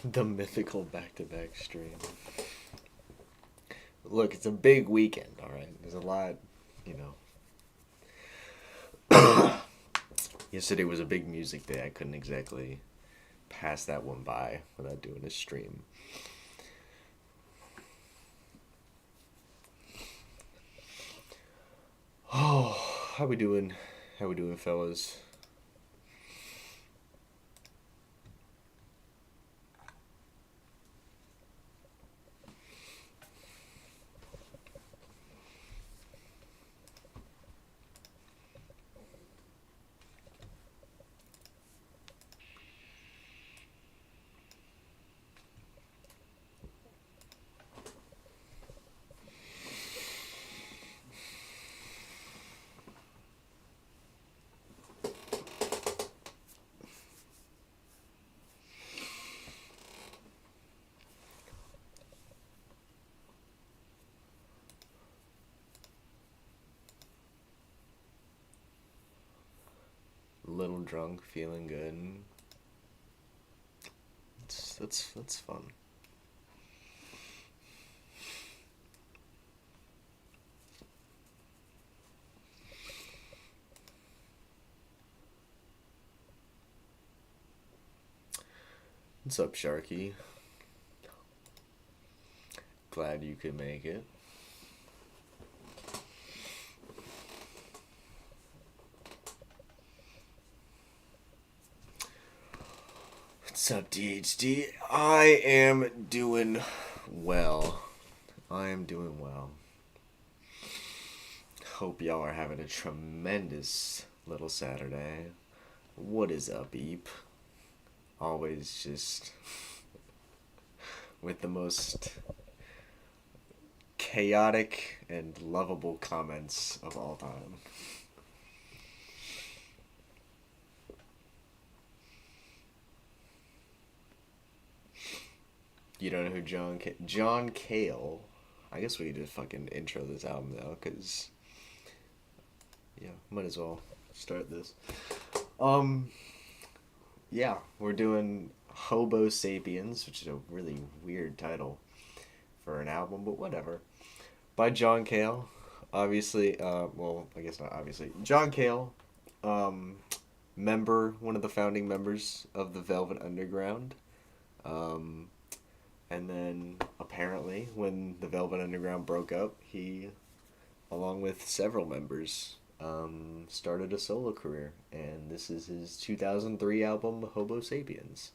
The mythical back-to-back stream. Look, it's a big weekend, alright? There's a lot, you know. Yesterday was a big music day. I couldn't exactly pass that one by without doing a stream. Oh, how we doing? How we doing, fellas? A little drunk, feeling good. That's fun. What's up, Sharky? Glad you could make it. What's up, DHD? I am doing well. I am doing well. Hope y'all are having a tremendous little Saturday. What is up, Eep? Always just with the most chaotic and lovable comments of all time. You don't know who John Cale? I guess we could just fucking intro this album though, cause yeah, might as well start this. Yeah, we're doing Hobosapiens, which is a really weird title for an album, but whatever. By John Cale, obviously. Well, I guess not obviously. John Cale, um, one of the founding members of the Velvet Underground. Um, and then apparently, when the Velvet Underground broke up, he, along with several members, started a solo career. And this is his 2003 album, Hobosapiens.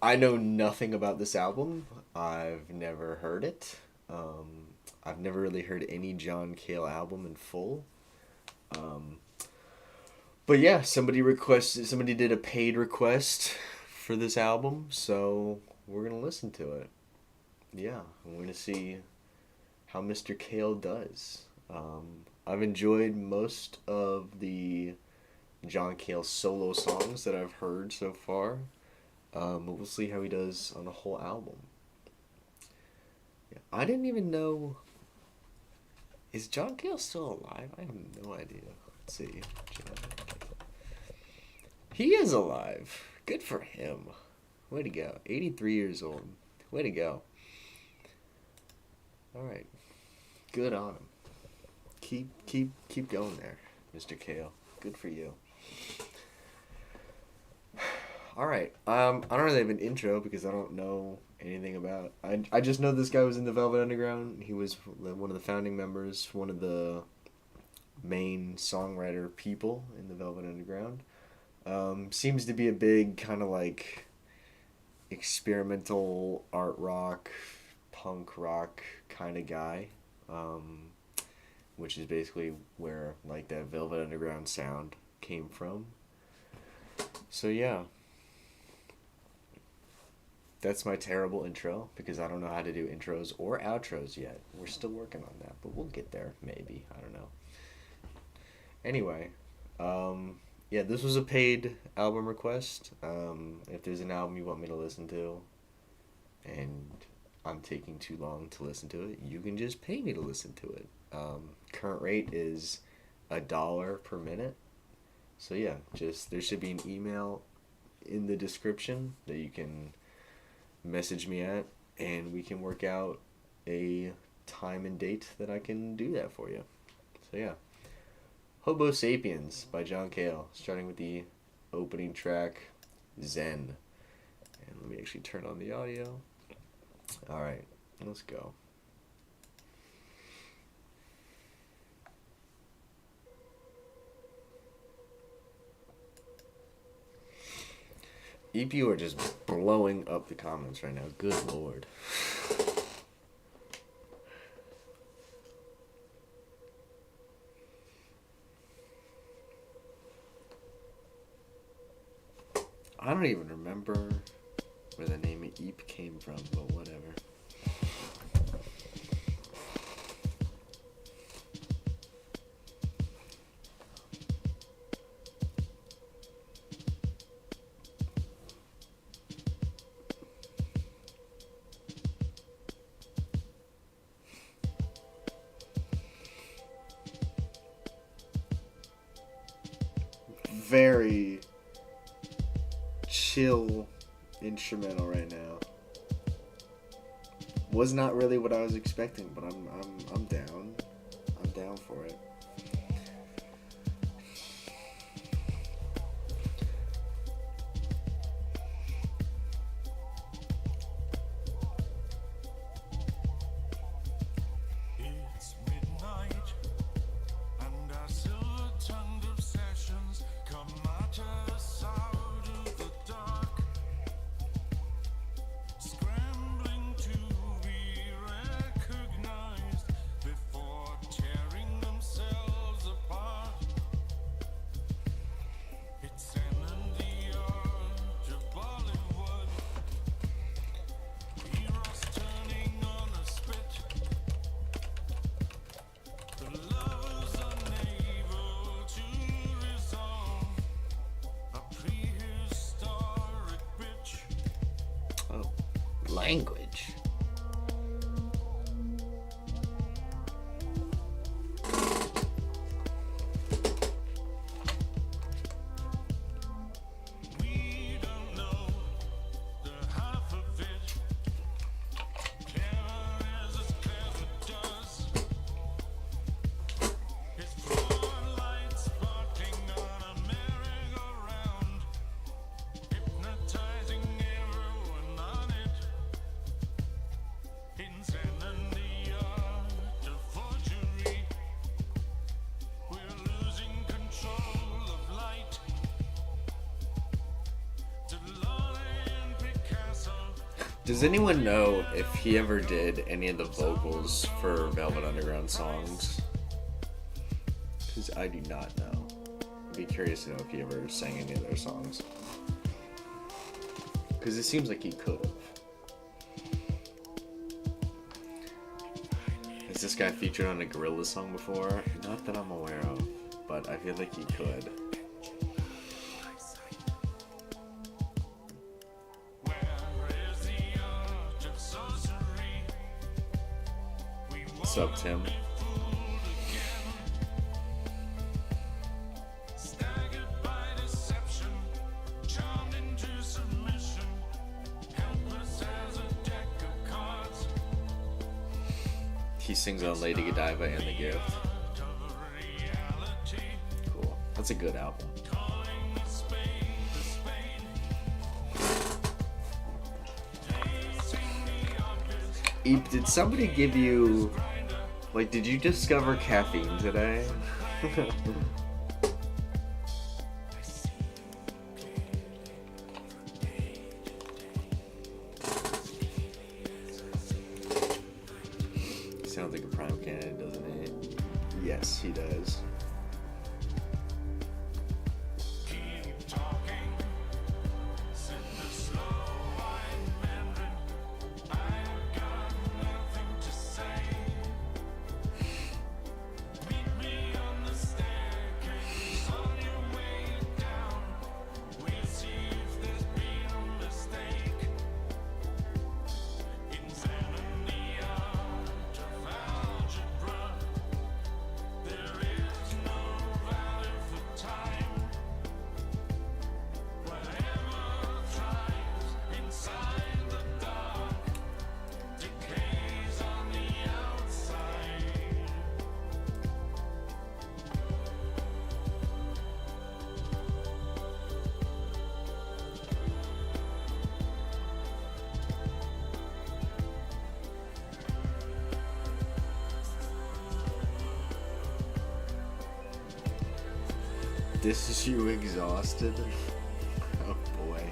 I know nothing about this album. I've never heard it. I've never really heard any John Cale album in full. Um, but yeah, somebody did a paid request for this album, so we're gonna listen to it. Yeah, we're gonna see how Mr. Cale does. I've enjoyed most of the John Cale solo songs that I've heard so far. But we'll see how he does on a whole album. Yeah, I didn't even know. Is John Cale still alive? I have no idea. Let's see. He is alive. Good for him. Way to go. 83 years old. Way to go. All right. Good on him. Keep going there, Mr. Cale. Good for you. All right. I don't really have an intro because I don't know anything about. I just know this guy was in the Velvet Underground. He was one of the founding members, one of the main songwriter people in the Velvet Underground. Seems to be a big kind of like experimental art rock, punk rock kind of guy. Which is basically where like that Velvet Underground sound came from. So yeah. That's my terrible intro because I don't know how to do intros or outros yet. We're still working on that, but we'll get there maybe. I don't know. Anyway, yeah, this was a paid album request. If there's an album you want me to listen to and I'm taking too long to listen to it, you can just pay me to listen to it. Current rate is $1 per minute. So yeah, just there should be an email in the description that you can message me at, and we can work out a time and date that I can do that for you. So yeah, Hobosapiens by Cale, starting with the opening track, Zen. And let me actually turn on the audio. Alright, let's go. You are just blowing up the comments right now. Good lord. I don't even remember where the name Eep came from, but whatever. Very chill instrumental right now. Was not really what I was expecting, but I'm down. I'm down for it. Language. Does anyone know if he ever did any of the vocals for Velvet Underground songs? Because I do not know. I'd be curious to know if he ever sang any of their songs. Because it seems like he could have. Has this guy featured on a Gorillaz song before? Not that I'm aware of, but I feel like he could. What's up, Tim? He sings on Lady Godiva and The Gift. Cool. That's a good album. Eep, did somebody give you... Like, did you discover caffeine today? Sounds like a prime candidate, doesn't it? Yes, he does. This is you exhausted? Oh boy.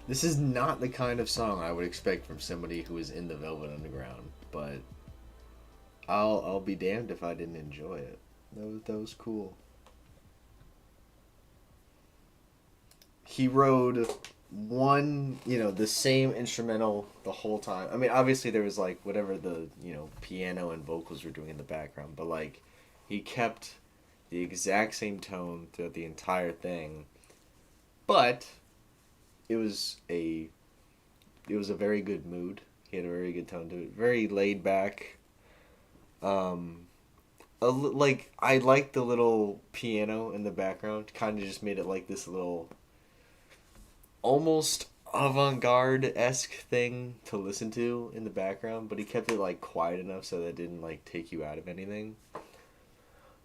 This is not the kind of song I would expect from somebody who is in the Velvet Underground, but I'll be damned if I didn't enjoy it. That was cool. He wrote one, the same instrumental the whole time. I mean, obviously there was like whatever the, piano and vocals were doing in the background, but like he kept the exact same tone throughout the entire thing. But it was a very good mood. He had a very good tone to it. Very laid back. Like I liked the little piano in the background. Kind of just made it like this little almost avant-garde-esque thing to listen to in the background, but he kept it like quiet enough so that it didn't like take you out of anything.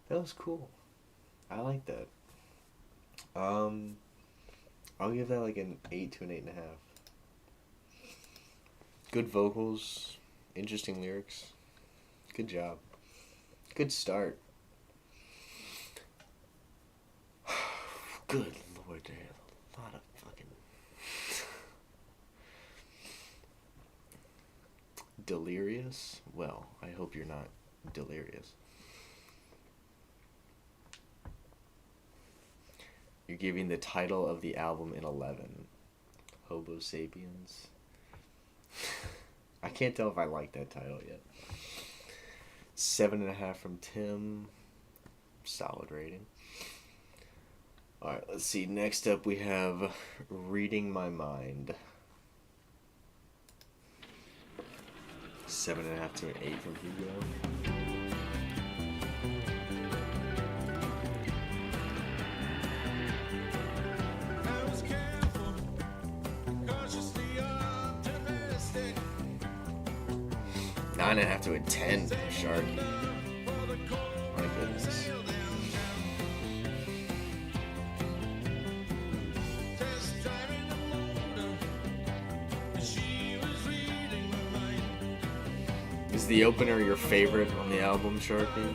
That was cool. I like that. I'll give that like an 8 to an 8.5. Good vocals, interesting lyrics. Good job. Good start. Good lord, there are a lot of fucking delirious. Well, I hope you're not delirious. You're giving the title of the album an 11. Hobosapiens. I can't tell if I like that title yet. 7.5 from Tim. Solid rating. Alright, let's see. Next up we have Reading My Mind. 7.5 to an 8 from Hugo. Nine and a half to a 10 from Sharky. My goodness. Is the opener your favorite on the album, Sharky?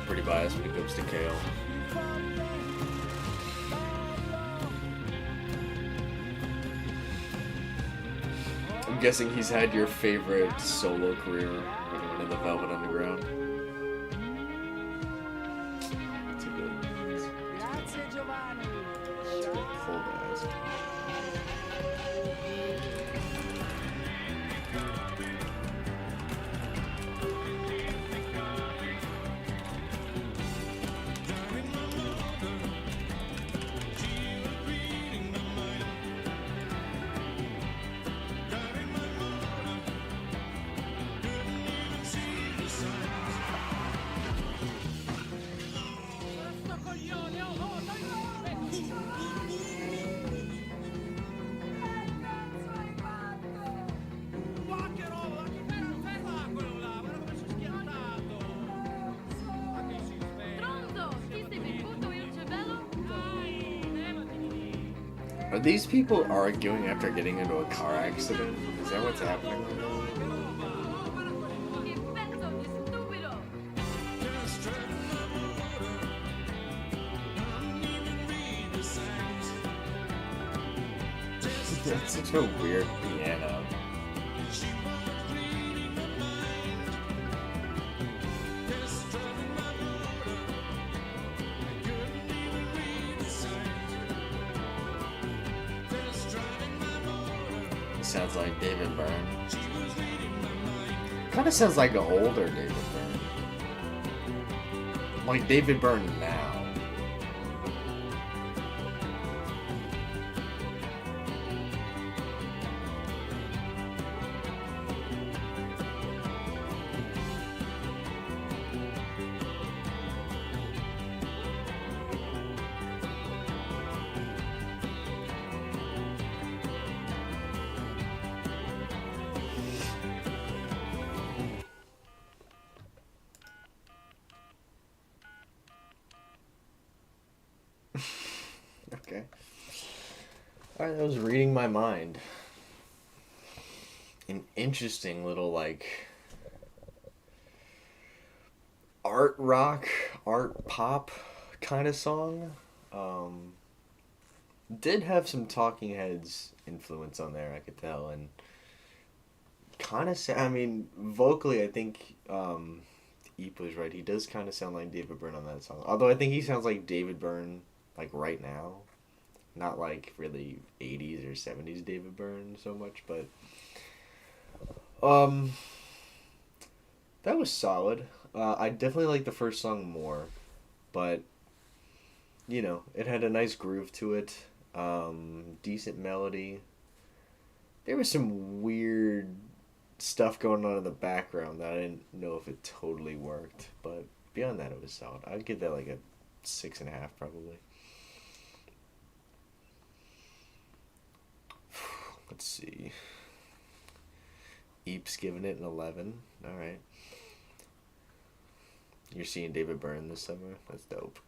Pretty biased when it comes to Cale. I'm guessing he's had your favorite solo career in the Velvet Underground. It's a good full guys. Are these people arguing after getting into a car accident? Is that what's happening? That's such a weird piano. It sounds like David Byrne. Kind of sounds like an older David Byrne. Like David Byrne now. Okay. Alright, that was reading my mind. An interesting little, like, art rock, art pop kind of song. Did have some Talking Heads influence on there, I could tell, and kind of, I mean, vocally, I think, Eep was right. He does kind of sound like David Byrne on that song. Although I think he sounds like David Byrne, like, right now. Not like really 80s or 70s David Byrne so much, but that was solid. I definitely like the first song more, but you know, it had a nice groove to it. Decent melody. There was some weird stuff going on in the background that I didn't know if it totally worked, but beyond that, it was solid. I'd give that like a 6.5 probably. Let's see. Eep's giving it an 11. Alright. You're seeing David Byrne this summer? That's dope.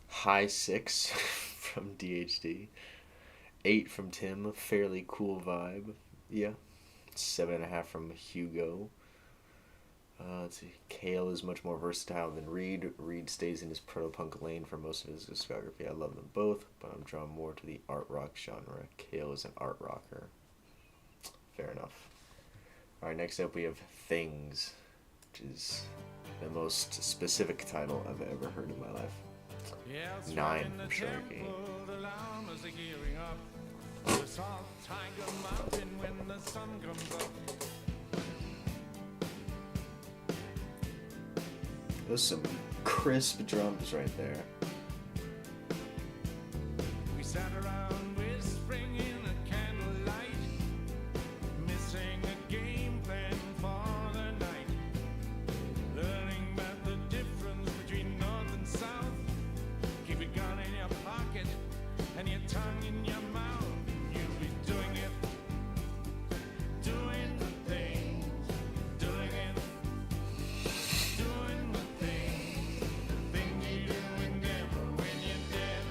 High 6 from DHD. 8 from Tim. Fairly cool vibe. Yeah. 7.5 from Hugo. Let's see. Cale is much more versatile than Reed. Reed stays in his proto-punk lane for most of his discography. I love them both, but I'm drawn more to the art rock genre. Cale is an art rocker. Fair enough. Alright, next up we have Things, which is the most specific title I've ever heard in my life. 9 from Sharky. Those some crisp drums right there. We sat around whispering in a candlelight, missing a game plan for the night, learning about the difference between north and south. Keep your gun in your pocket and your tongue in your mouth. You'll be doing it, doing the thing, doing it, doing the thing you do and never when you're dead.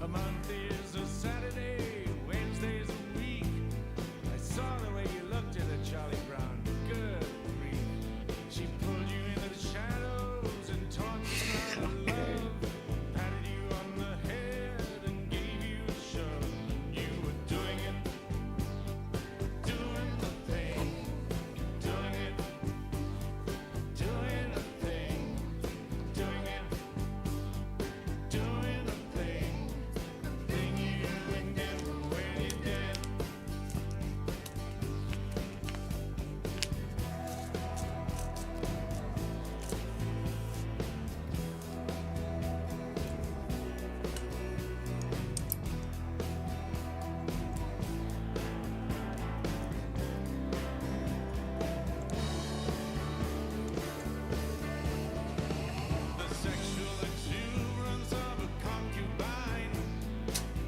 A month is a Saturday, Wednesday's a week. I saw the way you looked at her, Charlie Brown. Good grief. She pulled you into the shadows and taught you how to love. Patted you on the head and gave you a shove. And you were doing it, doing the thing, doing it, doing the thing, doing it, doing the thing you do and never when you're dead. The sexual exuberance of a concubine.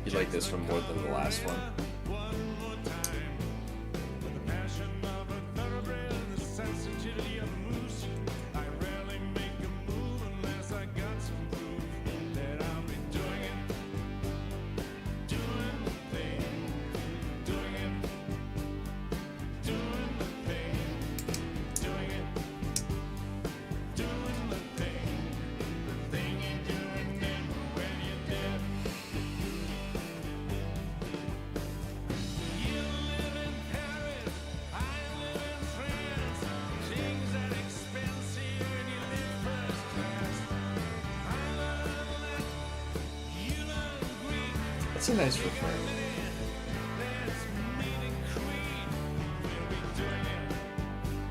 You like this one more than the last one? One more time. With the passion of a thoroughbred and the sensitivity of a moose, I rarely make a move unless I got some proof. It's a nice refrain.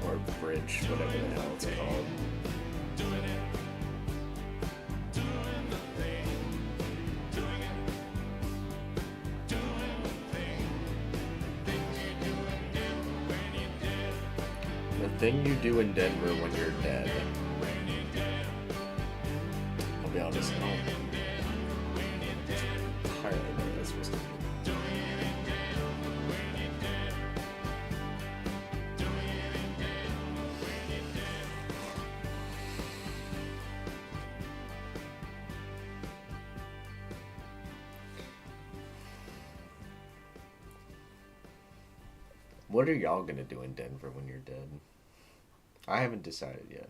Or bridge, whatever the hell it's called. The thing you do in Denver when you're dead. I'll be honest, I don't entirely know what that's supposed to be. What are y'all gonna do in Denver when you're dead? I haven't decided yet,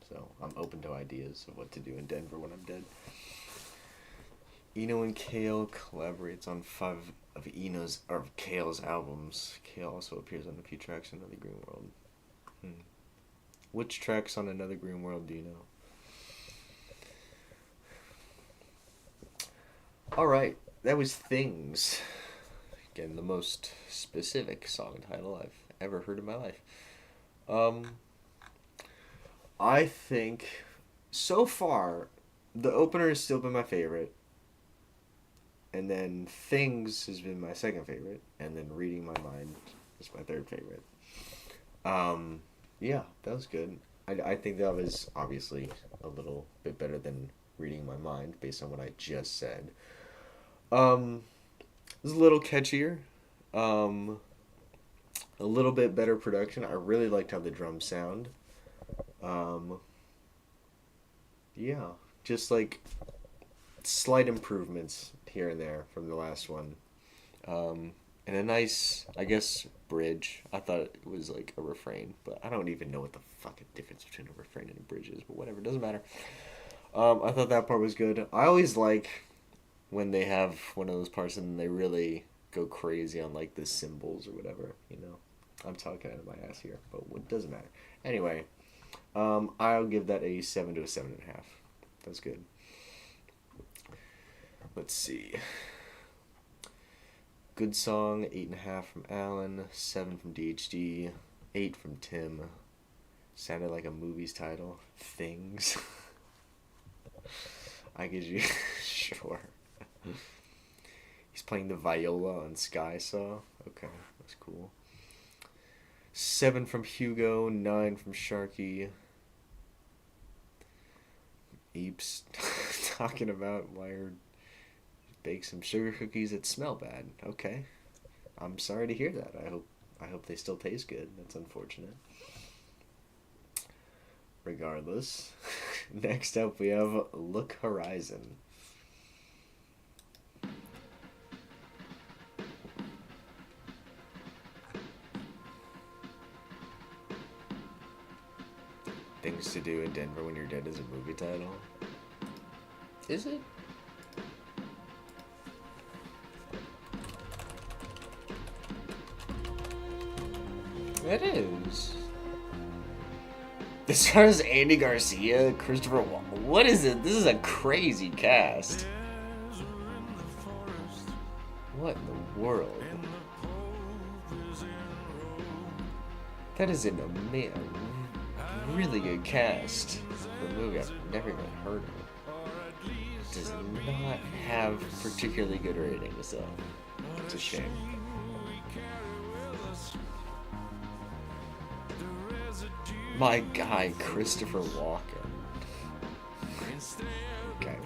so I'm open to ideas of what to do in Denver when I'm dead. Eno and Cale collaborates on 5 of Cale's albums. Cale also appears on a few tracks on Another Green World. Which tracks on Another Green World do you know? Alright, that was Things. Again, the most specific song title I've ever heard in my life. I think, so far, the opener has still been my favorite. And then Things has been my second favorite. And then Reading My Mind is my third favorite. Yeah, that was good. I think that was obviously a little bit better than Reading My Mind, based on what I just said. It was a little catchier. A little bit better production. I really liked how the drums sound. Yeah, just like slight improvements here and there from the last one. And a nice, I guess, bridge. I thought it was like a refrain, but I don't even know what the fucking difference between a refrain and a bridge is, but whatever, doesn't matter. I thought that part was good. I always like when they have one of those parts and they really go crazy on like the cymbals or whatever, you know. I'm talking out of my ass here, but it doesn't matter. Anyway, I'll give that a 7 to a 7.5. That's good. Let's see. Good song, 8.5 from Alan, 7 from DHD, 8 from Tim. Sounded like a movie's title. Things. I give you sure. He's playing the viola on Sky Saw. Okay, that's cool. 7 from Hugo, 9 from Sharky. Eeps talking about Wired bake some sugar cookies that smell bad. Okay. I'm sorry to hear that. I hope they still taste good. That's unfortunate. Regardless. Next up we have Look Horizon. Things to Do in Denver When You're Dead is a movie title. Is it? It is. This stars Andy Garcia, Christopher Walken. What is it? This is a crazy cast. What in the world? That is an really good cast for a movie I've never even heard of. It does not have particularly good ratings, though. It's a shame. My guy, Christopher Walken. Okay.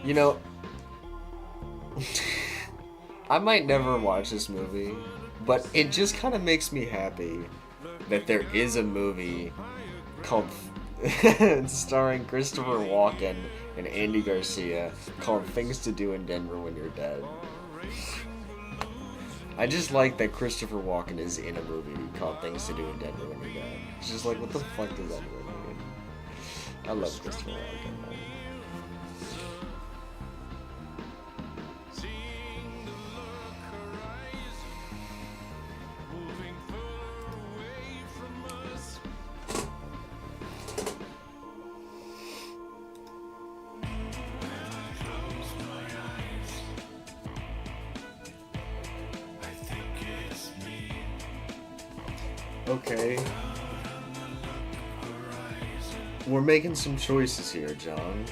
You know, I might never watch this movie, but it just kind of makes me happy that there is a movie called starring Christopher Walken and Andy Garcia called Things to Do in Denver When You're Dead. I just like that Christopher Walken is in a movie called Things to Do in Denver When You're Dead. It's just like, what the fuck does that mean? I love Christopher Walken, man. Okay. We're making some choices here, John.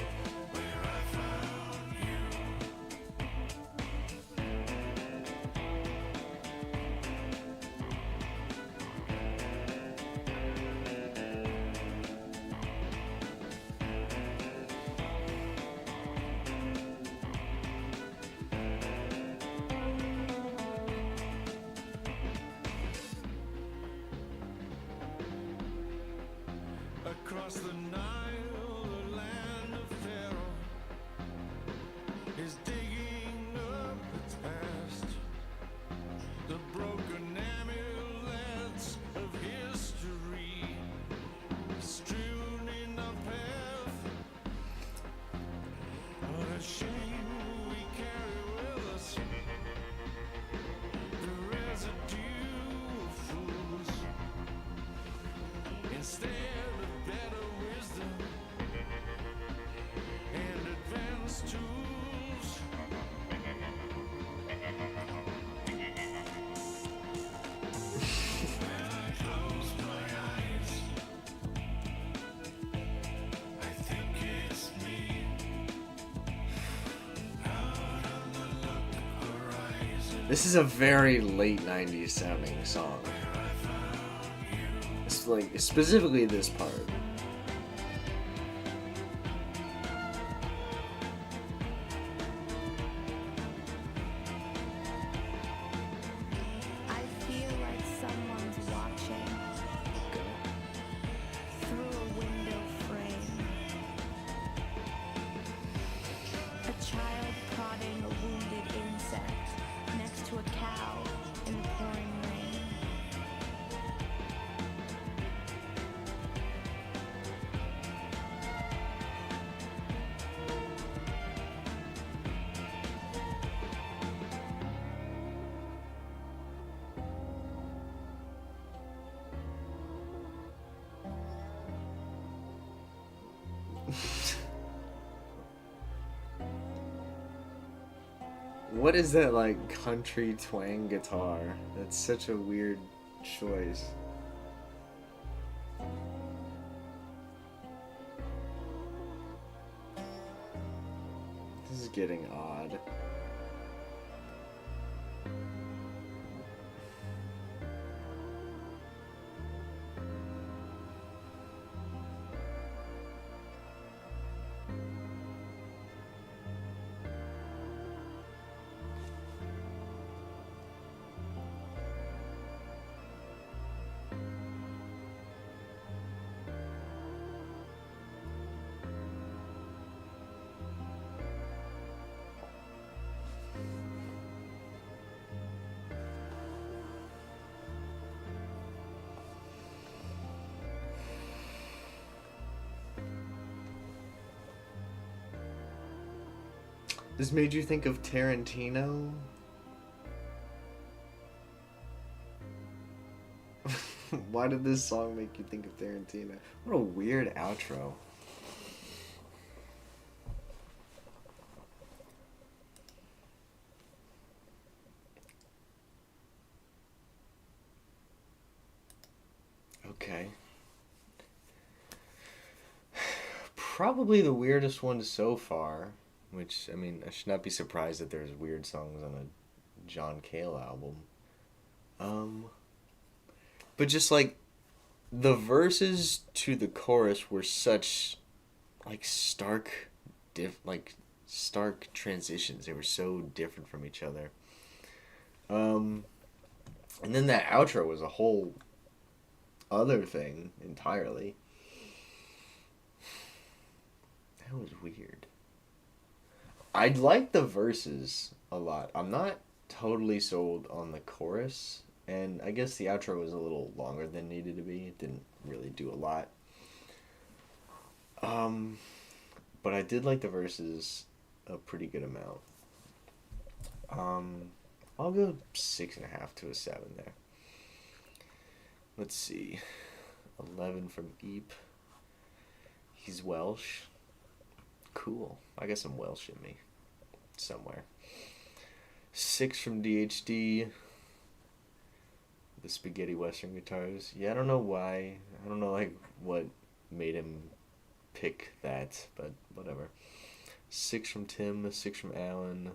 Across the Nile, the land of Pharaoh is digging up its past. The broken amulets of history strewn in our path. What a shame we carry with us the residue of fools instead of better wisdom and advanced tools. When I close my eyes, I think it's me. Out on the look horizon, This is a very late 90s sounding song. It's like, specifically this part. I feel like someone's watching through a window frame. A child prodding a wounded insect next to a cow in the pouring rain. What is that, like, country twang guitar? That's such a weird choice. This is getting odd. This made you think of Tarantino? Why did this song make you think of Tarantino? What a weird outro. Okay. Probably the weirdest one so far, which, I mean, I should not be surprised that there's weird songs on a John Cale album. But just like the verses to the chorus were such like stark transitions. They were so different from each other. And then that outro was a whole other thing entirely. That was weird. I like the verses a lot. I'm not totally sold on the chorus, and I guess the outro was a little longer than needed to be. It didn't really do a lot. But I did like the verses a pretty good amount. I'll go 6.5 to a 7 there. Let's see. 11 from Eep. He's Welsh. Cool. I got some Welsh in me. Somewhere. 6 from DHD. the spaghetti western guitars. Yeah, I don't know why. I don't know like what made him pick that, but whatever. 6 from Tim, 6 from Alan,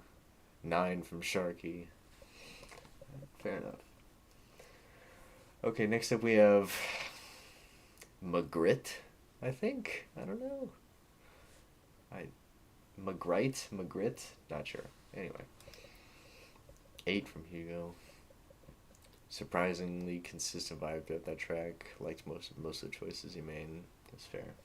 9 from Sharky. Fair enough. Okay, next up we have Magritte, I think. I don't know. I Magritte, not sure. Anyway, 8 from Hugo. Surprisingly consistent vibe throughout that track. Liked most of the choices he made. That's fair.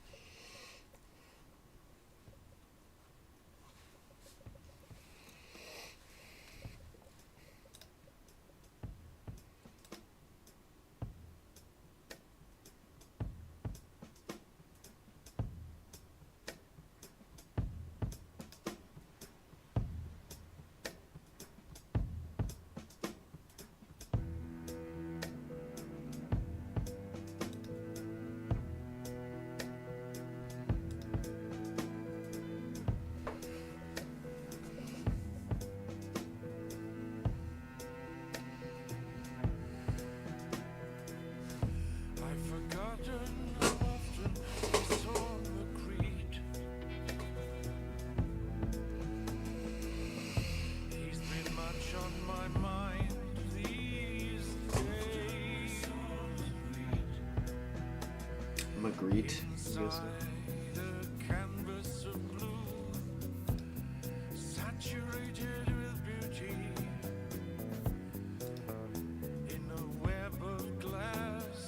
I've forgotten how often we saw Magritte. He's been much on my mind these days. Magritte, I'm guessing. Inside a canvas of blue, saturated with beauty, in a web of glass,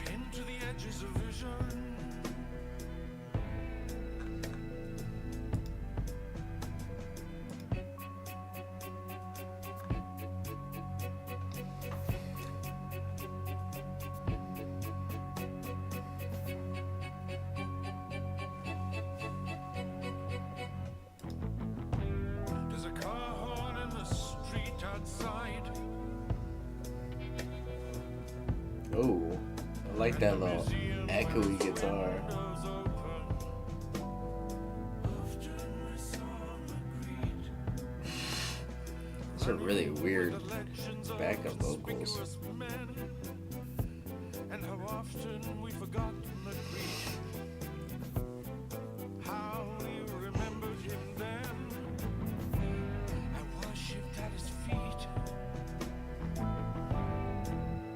pinned to the edges of vision. There's a car horn in the street outside. Oh, I like that little echoey guitar. Windows open. Often we saw Magritte. Those are really weird Legends of backup vocals. conspicuous men. And how often we forgot Magritte. How we remembered him then. I worshipped at his feet.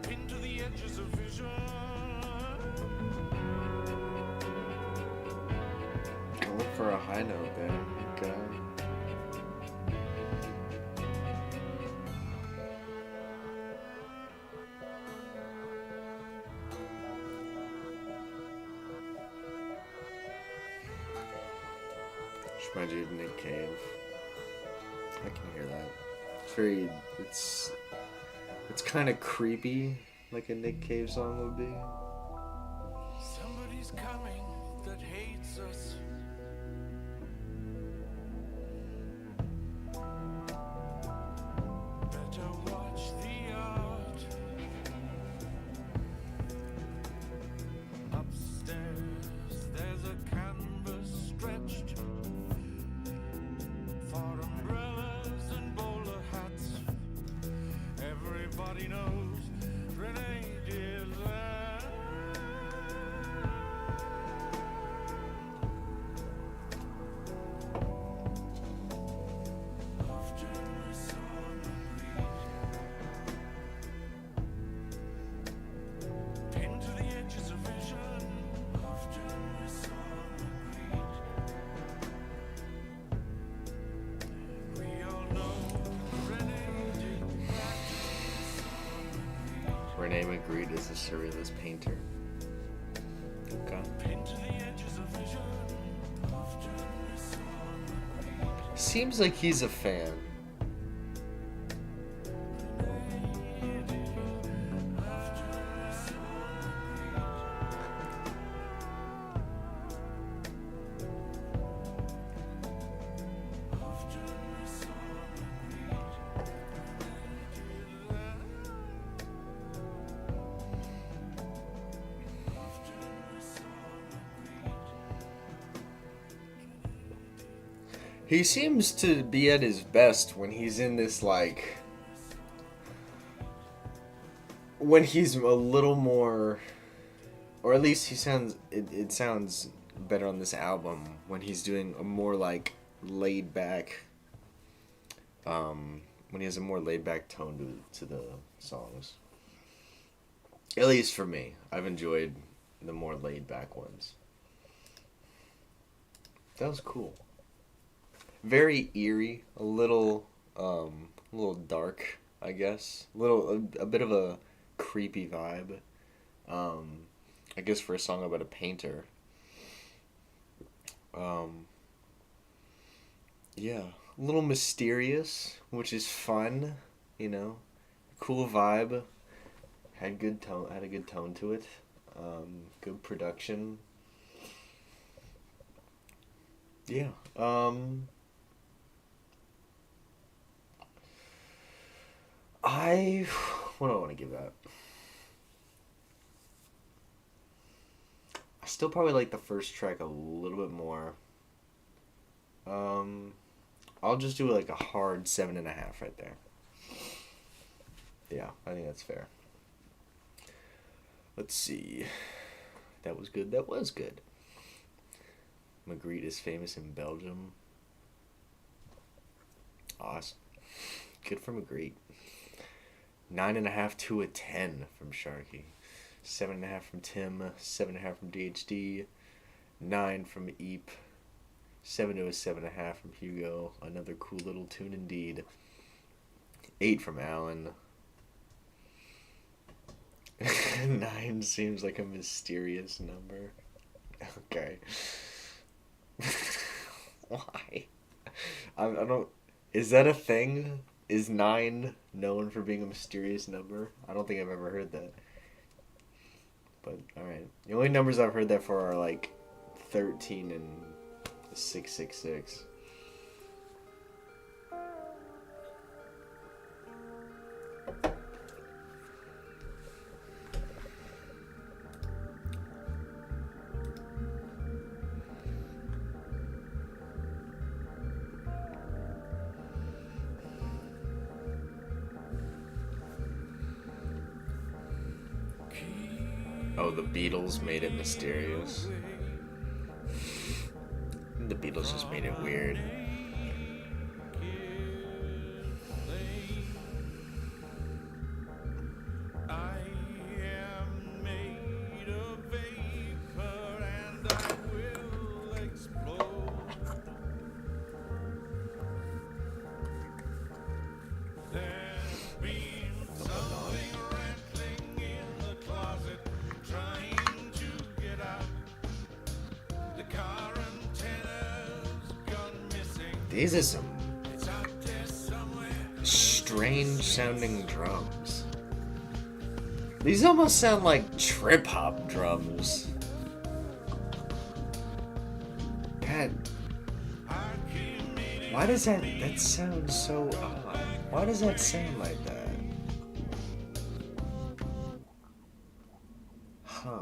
Pinned to the edges of vision. I'll look for a high note there. Okay. Just reminds you of Nick Cave. I can hear that. It's very. It's kind of creepy, like a Nick Cave song would be. Somebody's coming that hates us. Better watch the art. Upstairs, there's a canvas stretched for umbrellas and bowler hats. Everybody knows Renee did that. Often we saw Magritte. Pinned to the edges of vision. Often we saw Magritte. We all know Renee did that. Rene Magritte is a surrealist painter. Okay. Pinned to the edges of vision. Often we saw Magritte. Seems like he's a fan. He seems to be at his best when he's in this like when he's a little more, or at least he sounds, it sounds better on this album when he's doing a more like laid back, when he has a more laid back tone to the songs. At least for me, I've enjoyed the more laid back ones. That was cool. Very eerie, a little dark, I guess. A bit of a creepy vibe. I guess for a song about a painter. Yeah, a little mysterious, which is fun, you know. Cool vibe. Had a good tone to it. Good production. Yeah. What do I want to give that? I still probably like the first track a little bit more. I'll just do like a hard 7.5 right there. Yeah, I think that's fair. Let's see. That was good. That was good. Magritte is famous in Belgium. Awesome. Good for Magritte. 9.5 to a 10 from Sharky. 7.5 from Tim. 7.5 from DHD. 9 from Eep. 7 to a 7.5 from Hugo. Another cool little tune indeed. 8 from Alan. 9 seems like a mysterious number. Okay. Why? I don't. Is that a thing? Is 9 known for being a mysterious number? I don't think I've ever heard that. But alright. The only numbers I've heard that for are like 13 and 666. Oh, the Beatles made it mysterious. The Beatles just made it weird. These are some strange sounding drums. These almost sound like trip hop drums. God. Why does that sound so odd? Why does that sound like that? Huh.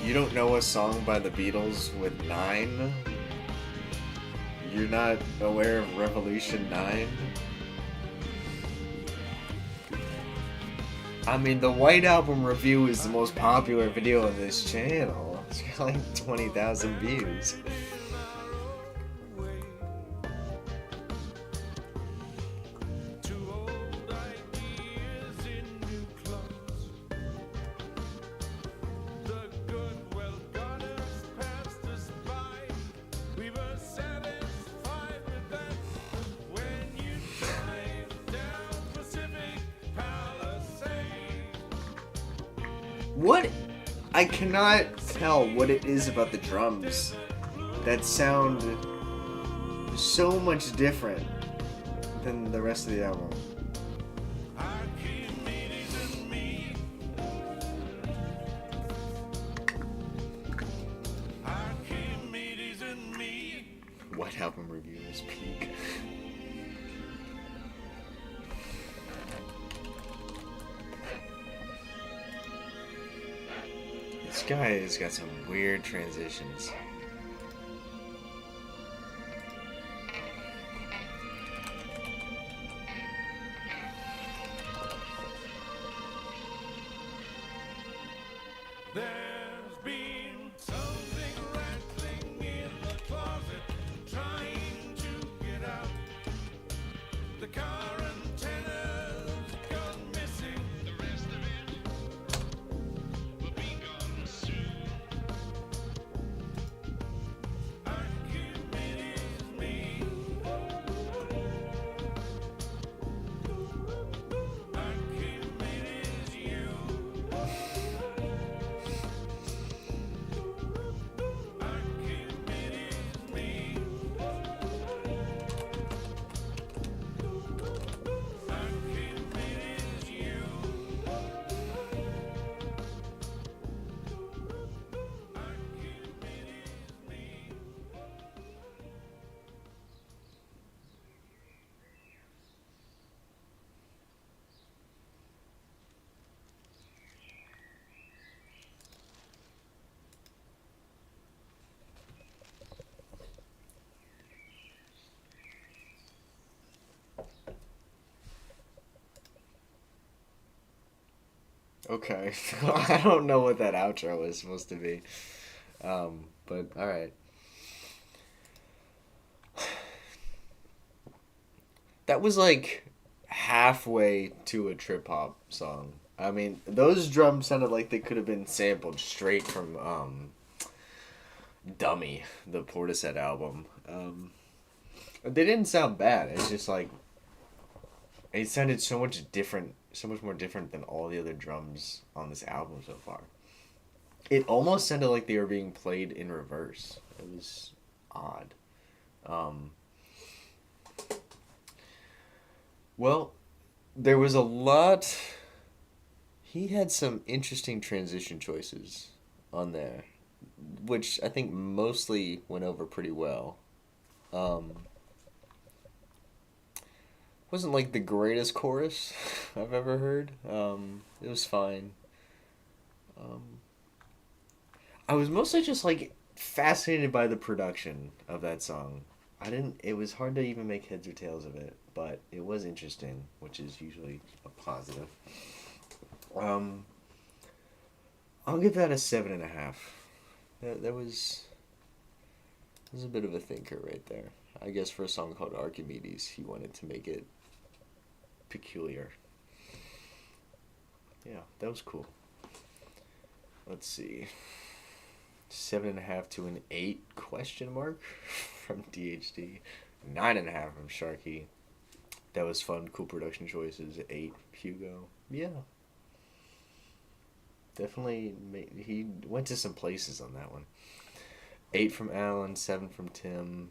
You don't know a song by the Beatles with 9? You're not aware of Revolution 9? I mean, the White Album review is the most popular video on this channel. It's got like 20,000 views. What? I cannot tell what it is about the drums that sound so much different than the rest of the album. his peak. This guy has got some weird transitions. There's been something rattling in the closet, trying to get out. The car antenna's gone missing. The rest of it will be gone soon. Archimedes me. Archimedes you. Archimedes me. Archimedes you. Archimedes me. Okay. I don't know what that outro was supposed to be. But alright. That was like halfway to a trip hop song. I mean, those drums sounded like they could have been sampled straight from Dummy, the Portishead album. They didn't sound bad. It's just like it sounded so much different, so much more different than all the other drums on this album so far. It almost sounded like they were being played in reverse. It was odd. Well, there was a lot. He had some interesting transition choices on there, which I think mostly went over pretty well. Wasn't like the greatest chorus I've ever heard. It was fine. I was mostly just like fascinated by the production of that song. I didn't. It was hard to even make heads or tails of it, but it was interesting, which is usually a positive. I'll give that a 7.5. That was a bit of a thinker right there. I guess for a song called Archimedes, he wanted to make it peculiar. Yeah, that was cool. Let's see. 7.5 to an 8 question mark from DHD. 9.5 from Sharky. That was fun. Cool production choices. 8 Hugo. Yeah. Definitely, he went to some places on that one. 8 from Alan, 7 from Tim,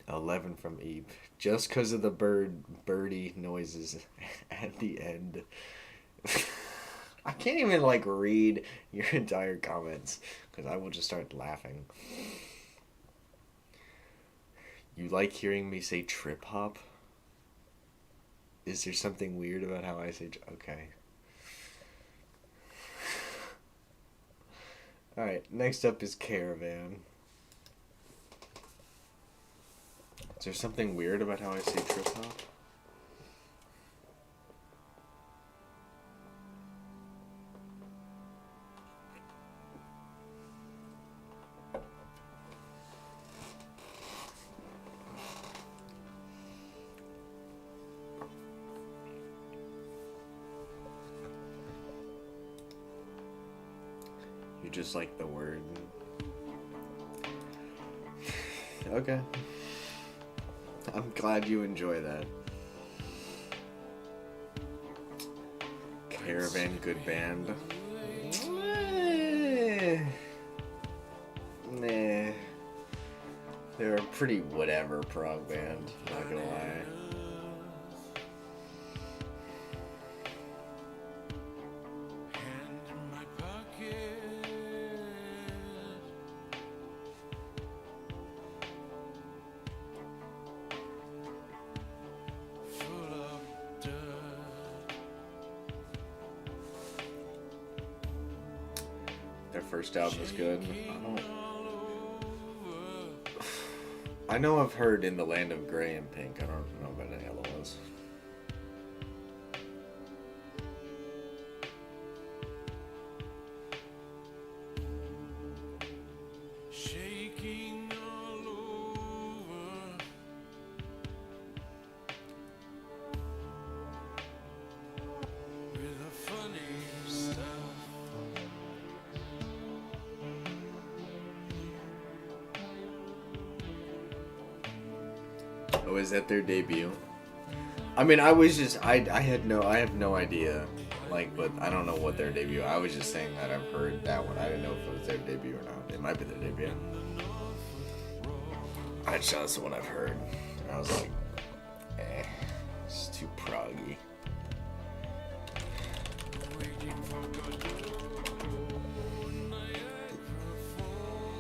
11 from Eve. Just because of the birdie noises at the end. I can't even like read your entire comments because I will just start laughing. You like hearing me say trip hop? Is there something weird about how I say? Okay. Alright, next up is Caravan. Is there something weird about how I say trip hop? You just like the word. Okay. I'm glad you enjoy that. Caravan, good band. Nah. They're a pretty whatever prog band, not gonna lie. Hand in my pocket. first album is good. I know I've heard In the Land of Grey and Pink. I don't know about any other ones. Shaking all over. With a funny stuff. Oh, is that their debut? I mean, I was just, I have no idea, like, but I don't know what their debut. I was just saying that I've heard that one. I didn't know if it was their debut or not. It might be their debut. That's the one I've heard. And I was like, it's too proggy. Waiting for Godot, Niagara Falls.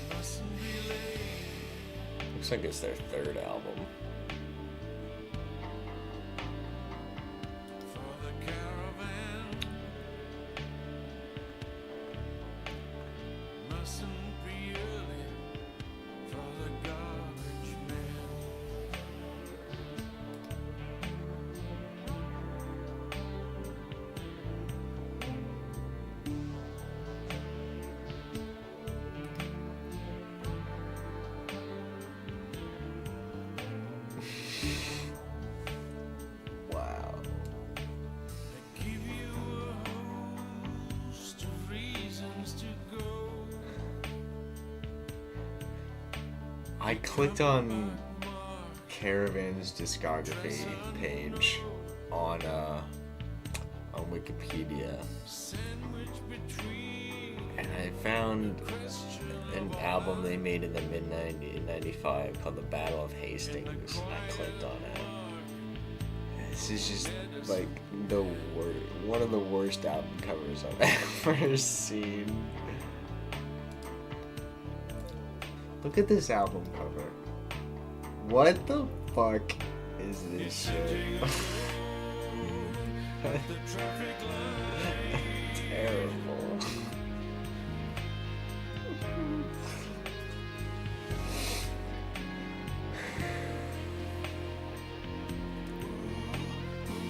Mustn't be late. Looks like it's their third album. For the caravan, mustn't be early for the garbage man. Wow. Give you a host of reasons to go. I clicked on Caravan's discography page on Wikipedia, Sandwich between and I found an album they made in the mid-95 called The Battle of Hastings, and I clicked on it. This is just like one of the worst album covers I've ever seen. Look at this album cover. What the fuck is this shit? the traffic light. Terrible.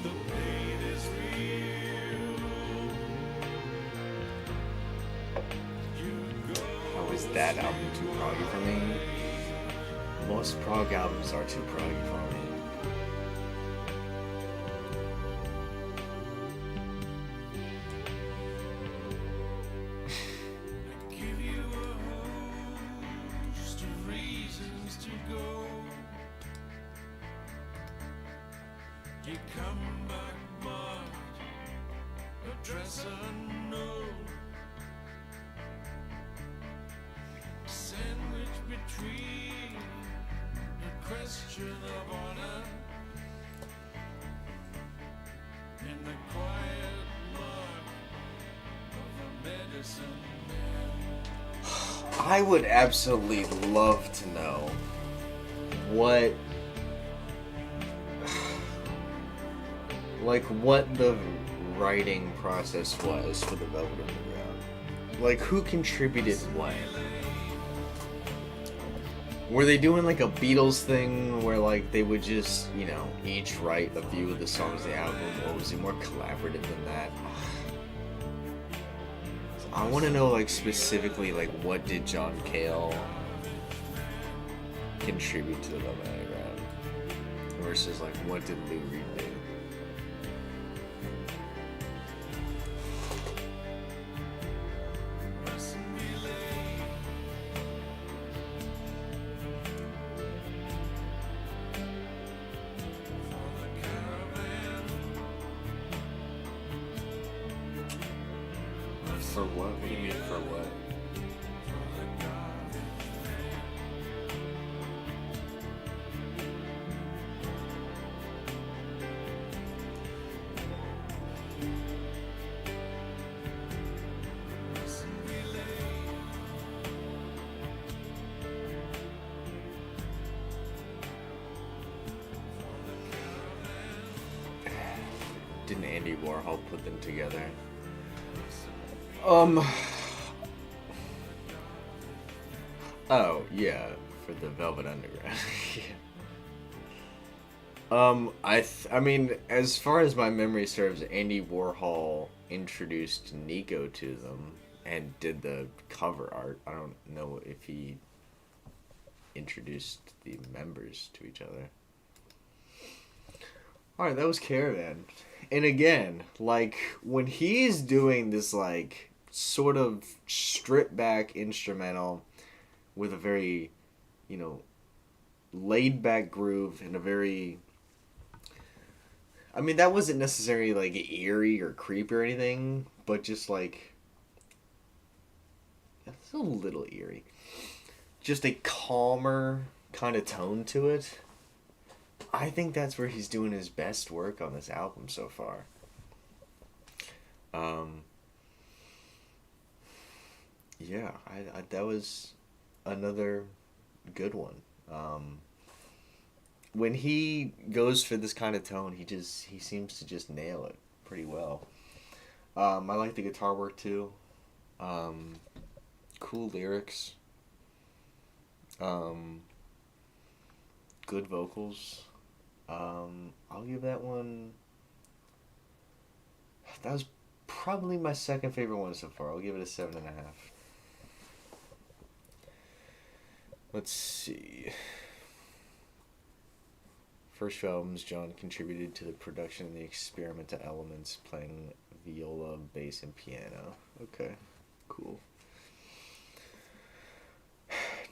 The pain is real. You go. How is that album too proggy for me? Most prog albums are too proggy for me. Give you a host of reasons to go. You come back marked, address unknown. Sandwich between a question of honor and the quiet mark of a medicine man. I would absolutely love to know what the writing process was for the Velvet Underground. Like, who contributed what? Were they doing like a Beatles thing where like they would just, each write a few of the songs of the album, or was it more collaborative than that? I want to know like specifically like what did John Cale contribute to the Velvet Underground versus like what did Lou Reed do? For what? What do you mean for what? didn't Andy Warhol put them together? Um. Oh yeah, for the Velvet Underground. Yeah. I mean, as far as my memory serves, Andy Warhol introduced Nico to them and did the cover art. I don't know if he introduced the members to each other. Alright, that was Caravan. And again, like, when he's doing this, like, sort of stripped back instrumental with a very, you know, laid back groove and a very. I mean, that wasn't necessarily, like, eerie or creepy or anything, but just, like. It's a little eerie. Just a calmer kind of tone to it. I think that's where he's doing his best work on this album so far. Yeah, I that was another good one. When he goes for this kind of tone, he seems to just nail it pretty well. I like the guitar work too. Cool lyrics. Good vocals. I'll give that one. That was probably my second favorite one so far. I'll give it a 7.5. Let's see. First few albums, John contributed to the production and the experimental elements, playing viola, bass, and piano. Okay, cool.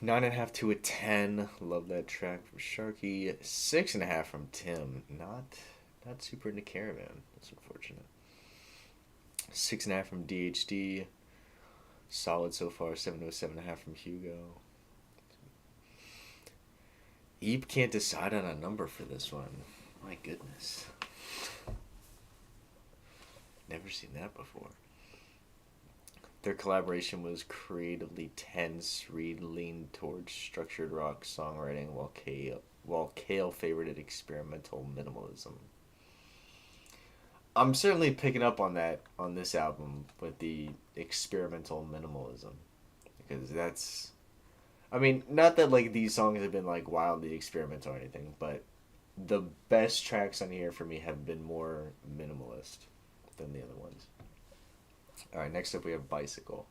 9.5 to a 10. Love that track from Sharky. 6.5 from Tim. Not super into Caravan. That's unfortunate. 6.5 from DHD. Solid so far. 7 to a 7.5 from Hugo. Eep can't decide on a number for this one. My goodness. Never seen that before. Their collaboration was creatively tense. Reed leaned towards structured rock songwriting, while Cale favored experimental minimalism. I'm certainly picking up on that on this album with the experimental minimalism, because that's. I mean, not that like these songs have been like wildly experimental or anything, but the best tracks on here for me have been more minimalist than the other ones. Alright, next up we have Bicycle.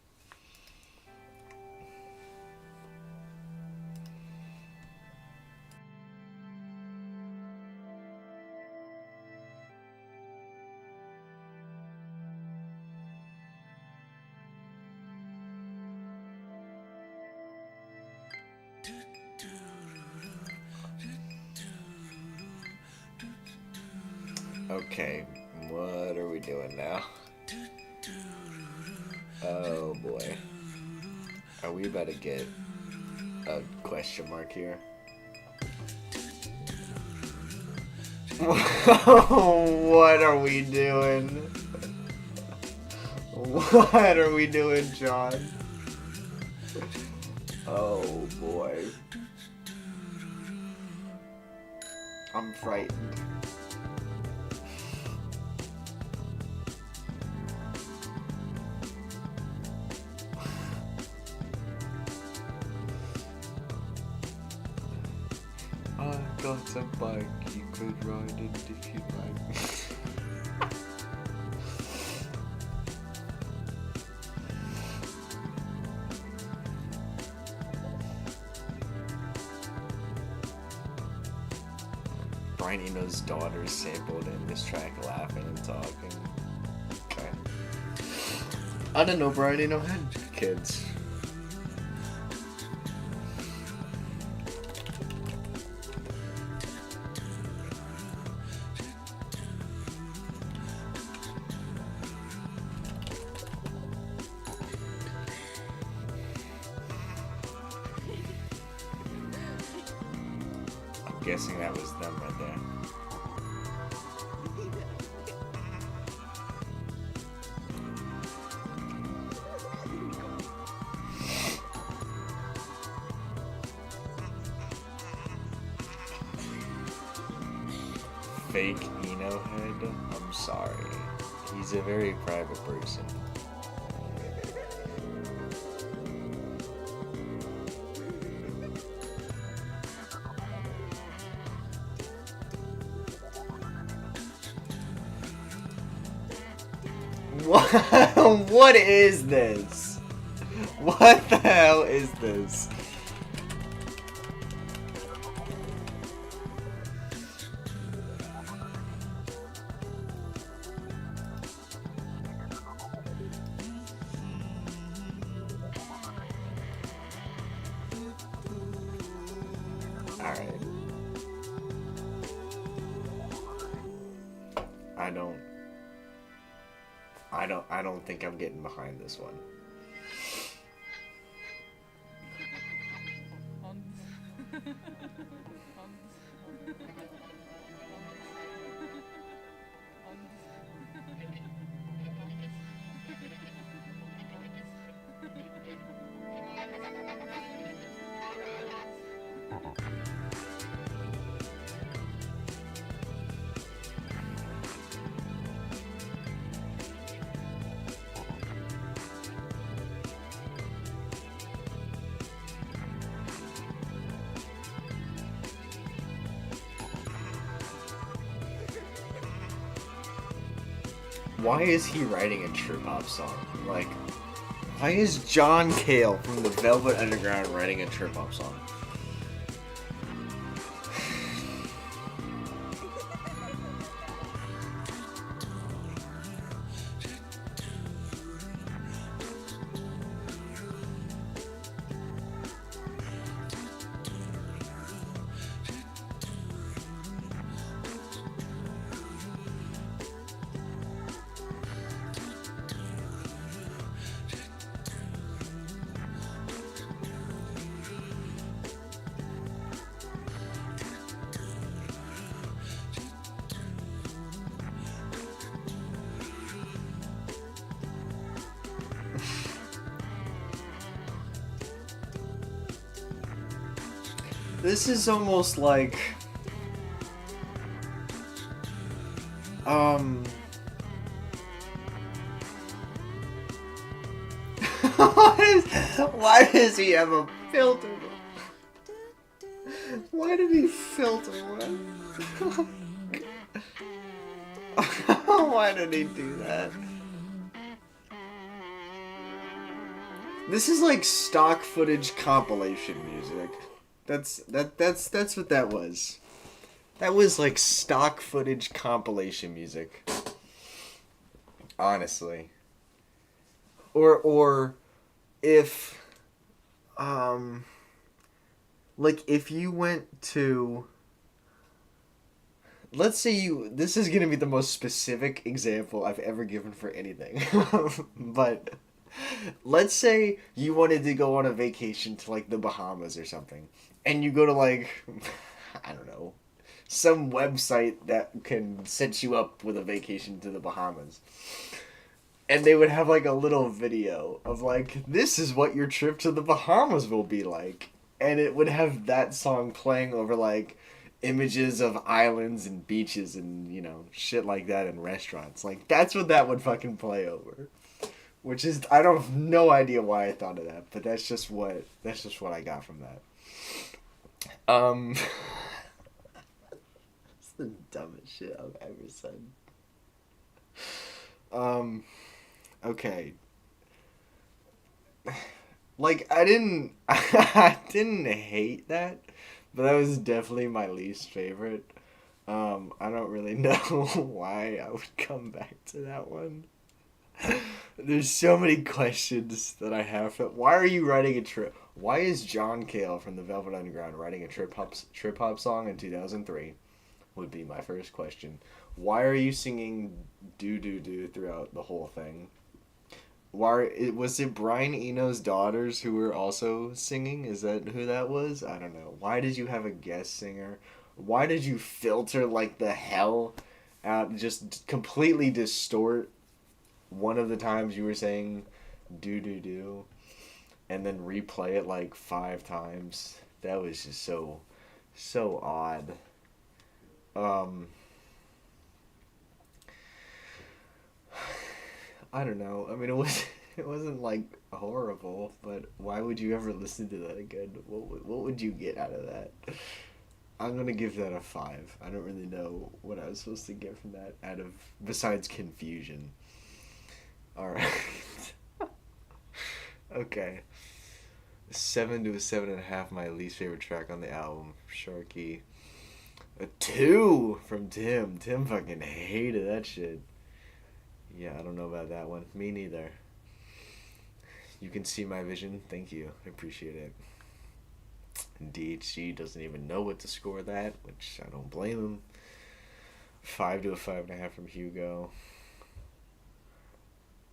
Okay, what are we doing now? Oh boy. Are we about to get a question mark here? What are we doing? What are we doing, John? Oh boy. I'm frightened. I got a bike you could ride it if you like. Brian Eno's daughter sampled in this track, laughing and talking. Okay. I didn't know Brian Eno had kids. Guessing that was them right there. Fake Eno. Eno head. I'm sorry. He's a very private person. What? What is this? What the hell is this? Alright. I don't think I'm getting behind this one. Why is he writing a trip hop song? Like, why is John Cale from the Velvet Underground writing a trip hop song? This is almost like why does he have a filter? Why did he filter one? Why did he do that? This is like stock footage compilation music. That's what that was. That was like stock footage compilation music. Honestly. Or if like if you went to, let's say this is going to be the most specific example I've ever given for anything. But let's say you wanted to go on a vacation to like the Bahamas or something. And you go to like, I don't know, some website that can set you up with a vacation to the Bahamas. And they would have like a little video of like, this is what your trip to the Bahamas will be like. And it would have that song playing over like images of islands and beaches and, you know, shit like that in restaurants. Like, that's what that would fucking play over. Which is, I don't have no idea why I thought of that, but that's just what I got from that. It's the dumbest shit I've ever said. Okay. Like, I didn't hate that, but that was definitely my least favorite. I don't really know why I would come back to that one. There's so many questions that I have. Why are you writing a trip? Why is John Cale from the Velvet Underground writing a trip hop song in 2003? Would be my first question. Why are you singing "Do Do Do" throughout the whole thing? Was it Brian Eno's daughters who were also singing? Is that who that was? I don't know. Why did you have a guest singer? Why did you filter like the hell out? Just completely distort one of the times you were saying "do do do," and then replay it like 5 times. That was just so odd. I don't know. I mean, it was it wasn't like horrible, but why would you ever listen to that again? What would you get out of that? I'm gonna give that a 5. I don't really know what I was supposed to get from that out of besides confusion. All right. Okay. 7 to a 7.5. My least favorite track on the album, Sharky. A 2 from Tim. Tim fucking hated that shit. Yeah, I don't know about that one. Me neither. You can see my vision. Thank you. I appreciate it. DHG doesn't even know what to score that, which I don't blame him. 5 to a 5.5 from Hugo.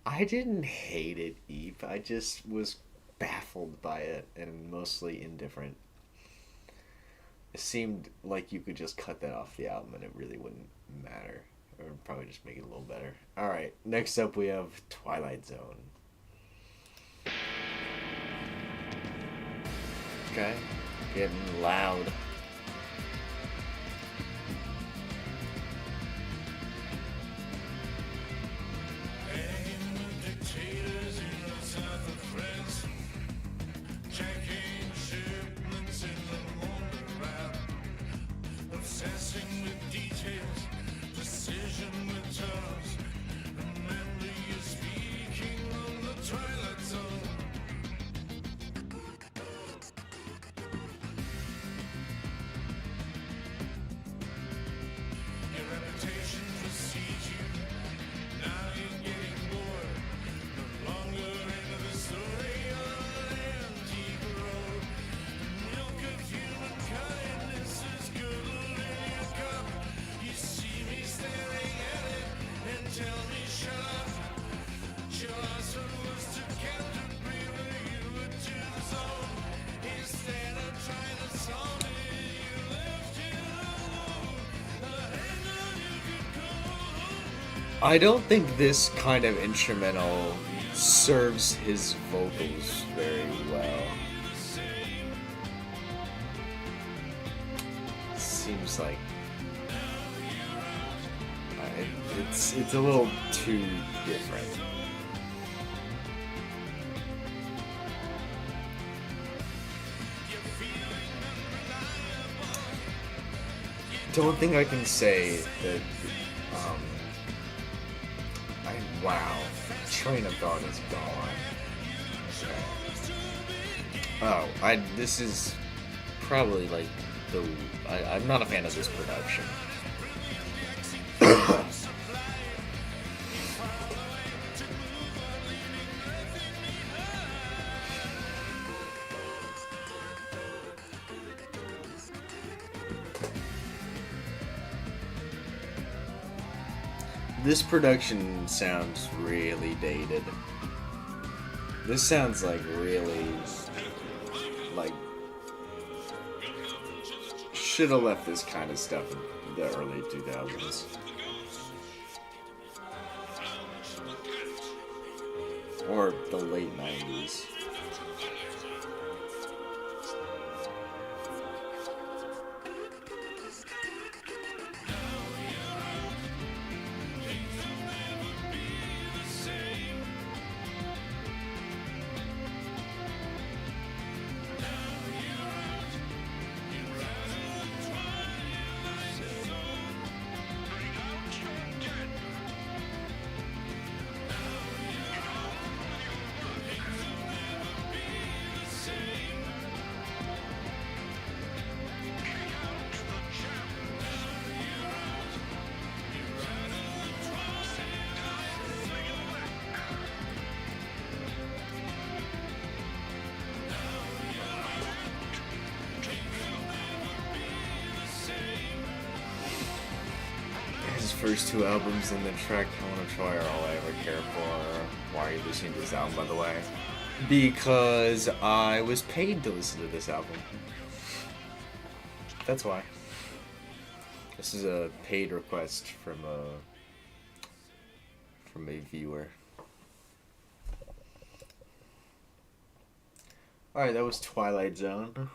I didn't hate it, Eve. I just was baffled by it and mostly indifferent. It seemed like you could just cut that off the album and it really wouldn't matter. Or probably just make it a little better. Alright, next up we have Twilight Zone. Okay, getting loud. I don't think this kind of instrumental serves his vocals very well. Seems like it's a little too different. Don't think I can say that. Wow, train of thought is gone. Okay. Oh, this is probably like I'm not a fan of this production. This production sounds really dated. This sounds like really, like, should have left this kind of stuff in the early 2000s. Or the late 90s. First 2 albums and the track I Want to Try are all I ever care for. Why are you listening to this album, by the way? Because I was paid to listen to this album. That's why. This is a paid request from a viewer. Alright, that was Twilight Zone.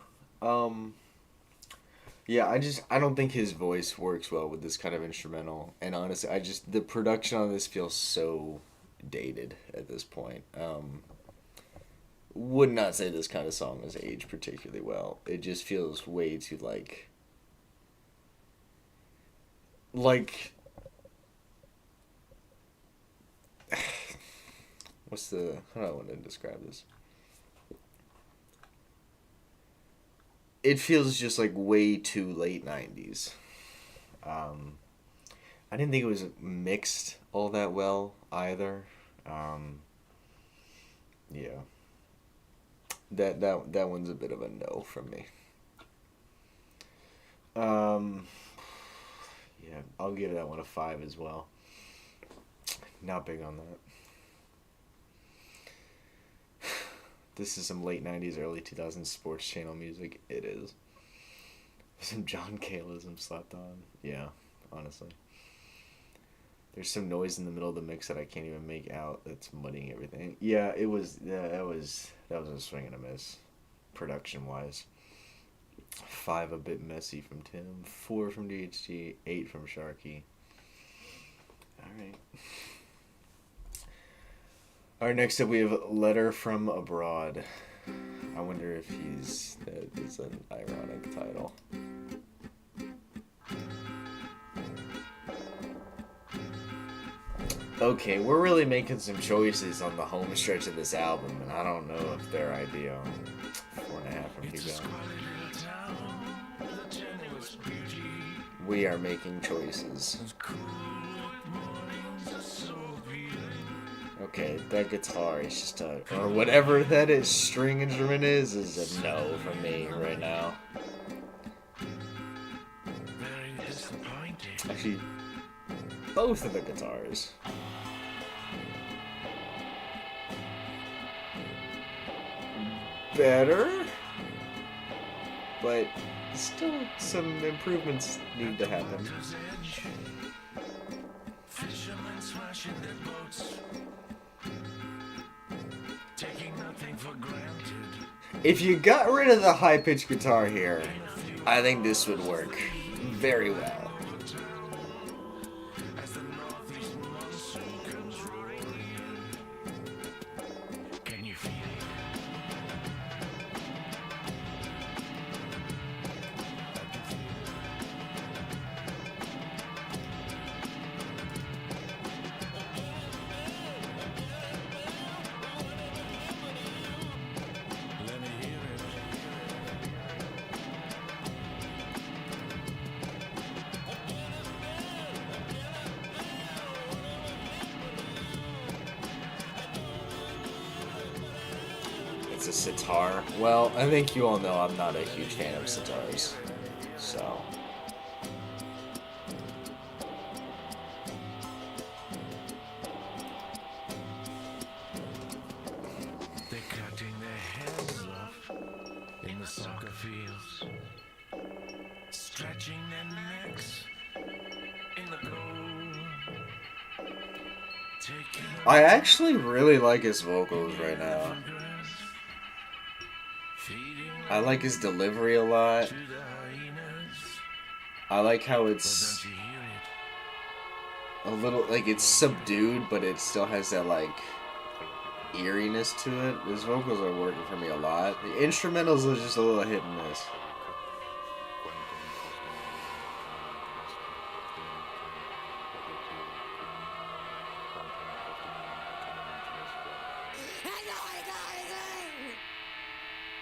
Yeah, I don't think his voice works well with this kind of instrumental. And honestly, the production on this feels so dated at this point. Would not say this kind of song has aged particularly well. It just feels way too like how do I want to describe this? It feels just like way too late 90s. I didn't think it was mixed all that well either. Yeah. That one's a bit of a no from me. Yeah, I'll give that one a 5 as well. Not big on that. This is some late 90s, early 2000s sports channel music. It is. Some John Caleism slapped on. Yeah, honestly. There's some noise in the middle of the mix that I can't even make out that's muddying everything. Yeah, it was. That was a swing and a miss, production wise. 5 a bit messy from Tim. 4 from DHT. 8 from Sharky. All right. Alright, next up we have Letter from Abroad. I wonder if it's an ironic title. Okay, we're really making some choices on the home stretch of this album, and I don't know if they're ideal. 4.5 from you guys. We are making choices. Okay, that guitar is just or whatever that is, string instrument is a no for me right now. Actually, both of the guitars. Better, but still some improvements need to happen. If you got rid of the high-pitched guitar here, I think this would work very well. It's a sitar. Well, I think you all know I'm not a huge fan of sitars, so. They're cutting their heads off in the soccer fields, stretching their necks in the cold. I actually really like his vocals right now. I like his delivery a lot. I like how it's a little, like, it's subdued, but it still has that, like, eeriness to it. His vocals are working for me a lot. The instrumentals are just a little hit and miss.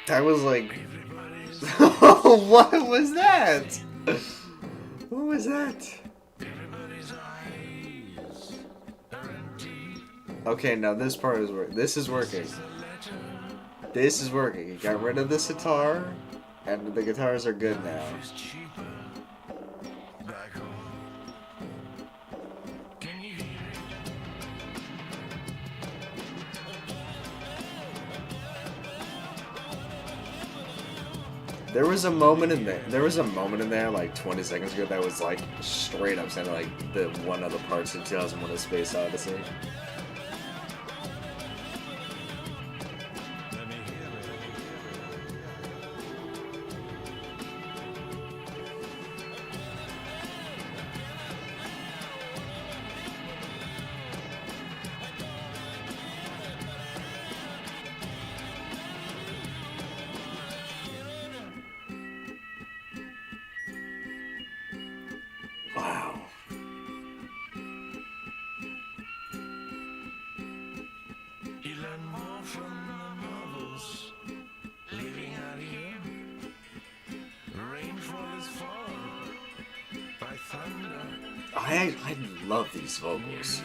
That was like... What was that? What was that? Okay, now this part is working. This is working. This is working. He got rid of the sitar, and the guitars are good now. There was a moment in there, like 20 seconds ago, that was like straight up sounded like the one of the parts of 2001: A Space Odyssey. I love these vocals.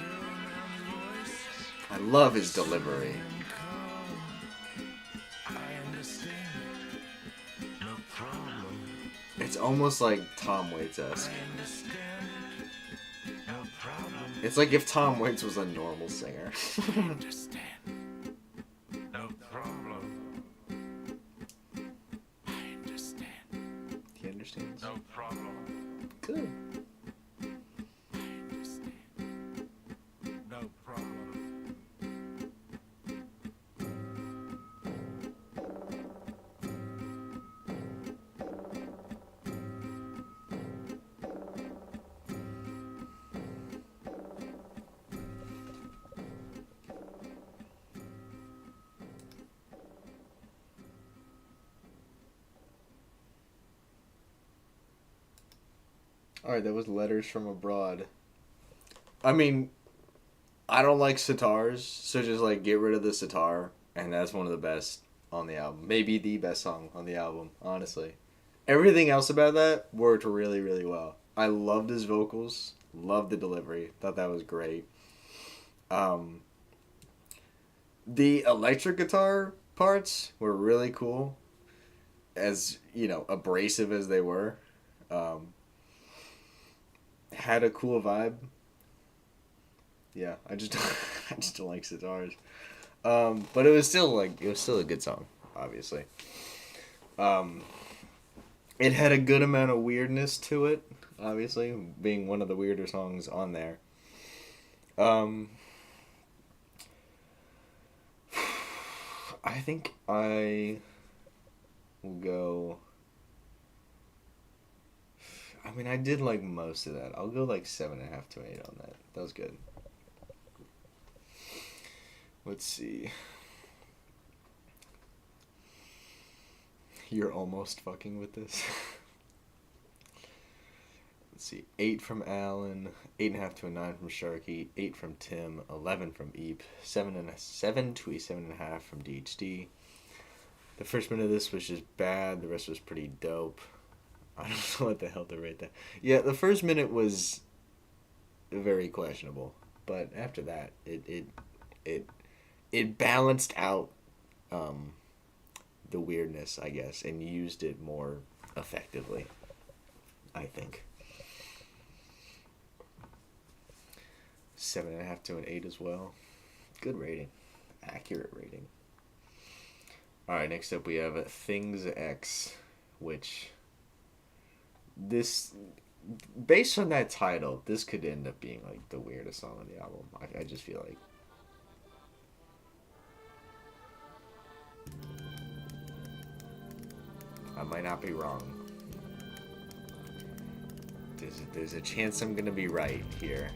I love his delivery. It's almost like Tom Waits-esque. It's like if Tom Waits was a normal singer. No problem. I understand. He understands. No problem. Good. I understand. No problem. Alright, that was Letters from Abroad. I mean, I don't like sitars, so just like get rid of the sitar, and that's one of the best on the album. Maybe the best song on the album, honestly. Everything else about that worked really, really well. I loved his vocals, loved the delivery, thought that was great. The electric guitar parts were really cool, as, you know, abrasive as they were. Had a cool vibe. Yeah, I just don't like sitars. But it was still a good song, obviously. It had a good amount of weirdness to it, obviously, being one of the weirder songs on there. I think I will go. I mean, I did like most of that. I'll go like 7.5 to 8 on that. That was good. Let's see. You're almost fucking with this. Let's see. 8 from Alan, 8.5 to a 9 from Sharky, 8 from Tim, 11 from Eep, 7 to a 7.5 from DHD. The first minute of this was just bad. The rest was pretty dope. I don't know what the hell to rate that. Yeah, the first minute was very questionable, but after that, it balanced out the weirdness, I guess, and used it more effectively, I think. 7.5 to an 8 as well. Good rating. Accurate rating. Alright, next up we have Things X, which... This, based on that title, this could end up being like the weirdest song on the album. I just feel like. I might not be wrong. There's a chance I'm gonna be right here.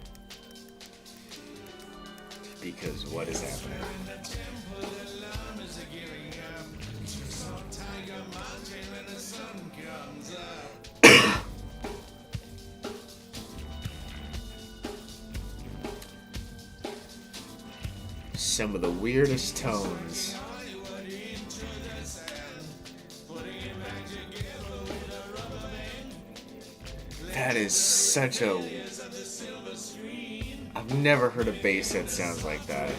Because what is happening? Some of the weirdest tones. That is such a... I've never heard a bass that sounds like that.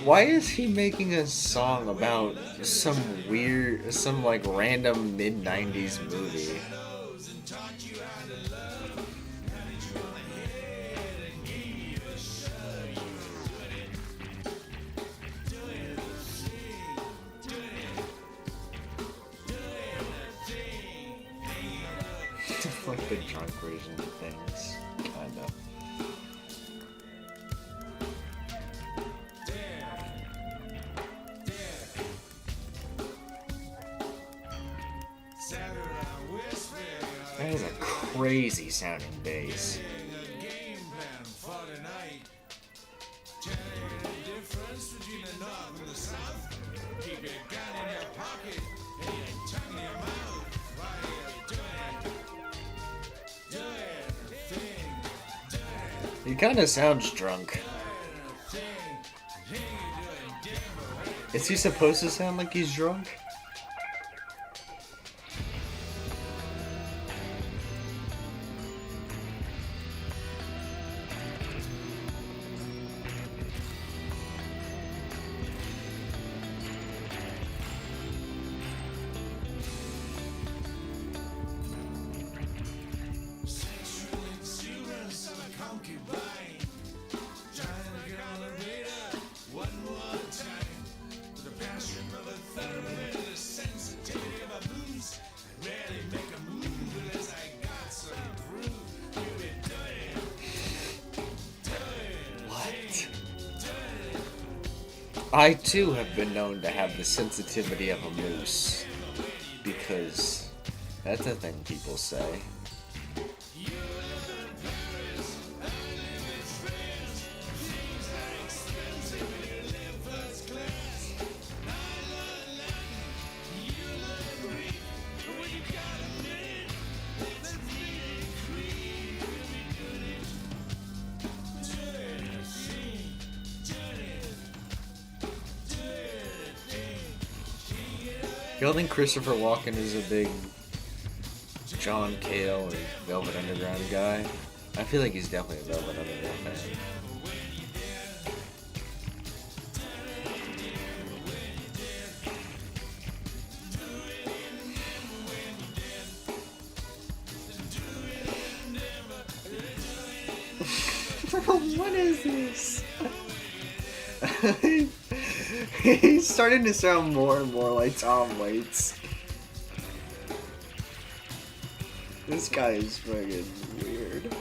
Why is he making a song about some like random mid-90s movie? Like the drunk version of things, kind of. That is a crazy sounding bass. He kind of sounds drunk. Is he supposed to sound like he's drunk? I too have been known to have the sensitivity of a moose. Because that's a thing people say. You don't think Christopher Walken is a big John Cale or Velvet Underground guy? I feel like he's definitely a Velvet Underground fan. What is this? He's starting to sound more and more like Tom Waits. This guy is fucking weird.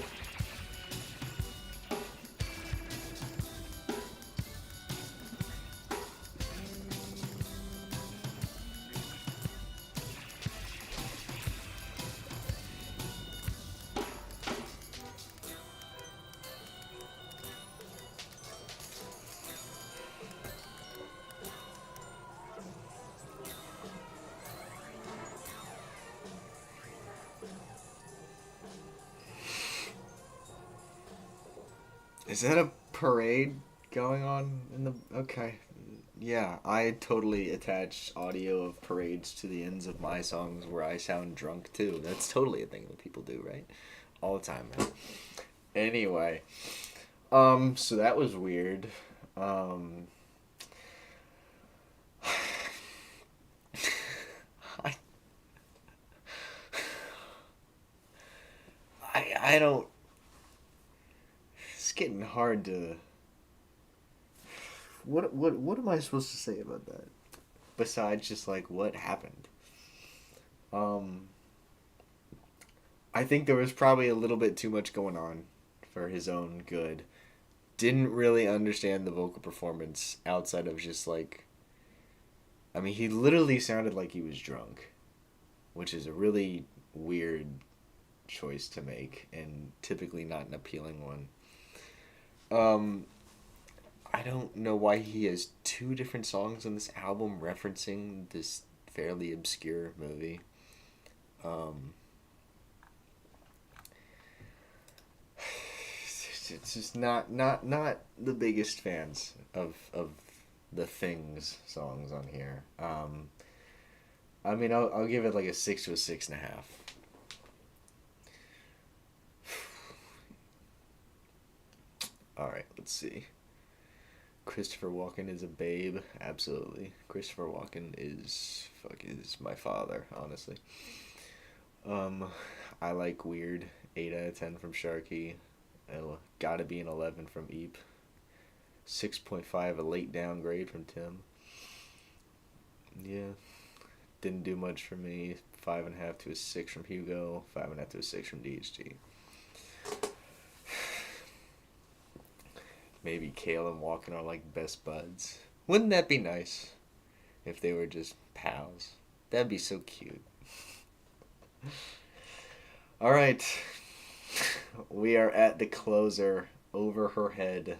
Is that a parade going on in the... Okay. Yeah, I totally attach audio of parades to the ends of my songs where I sound drunk too. That's totally a thing that people do, right? All the time, man. Anyway. So that was weird. I don't... It's getting hard to... What am I supposed to say about that? Besides just like what happened? I think there was probably a little bit too much going on for his own good. Didn't really understand the vocal performance outside of just like... I mean, he literally sounded like he was drunk, which is a really weird choice to make and typically not an appealing one. I don't know why he has two different songs on this album referencing this fairly obscure movie. It's just not the biggest fans of the Things songs on here. I mean, I'll give it like a 6 to a 6.5. All right, let's see. Christopher Walken is a babe, absolutely. Christopher Walken is my father, honestly. I like Weird, 8 out of 10 from Sharky. Gotta be an 11 from Eep. 6.5, a late downgrade from Tim. Yeah, didn't do much for me. 5.5 to a 6 from Hugo. 5.5 to a 6 from DHG. Maybe Cale and Walken are like best buds. Wouldn't that be nice if they were just pals? That'd be so cute. All right. We are at the closer, Over Her Head,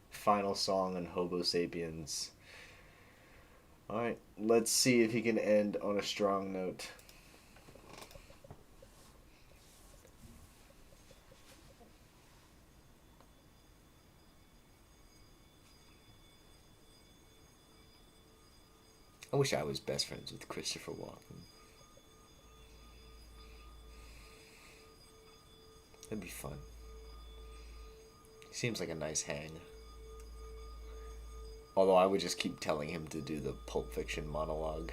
final song on Hobosapiens. All right, let's see if he can end on a strong note. I wish I was best friends with Christopher Walken. That'd be fun. He seems like a nice hang. Although I would just keep telling him to do the Pulp Fiction monologue.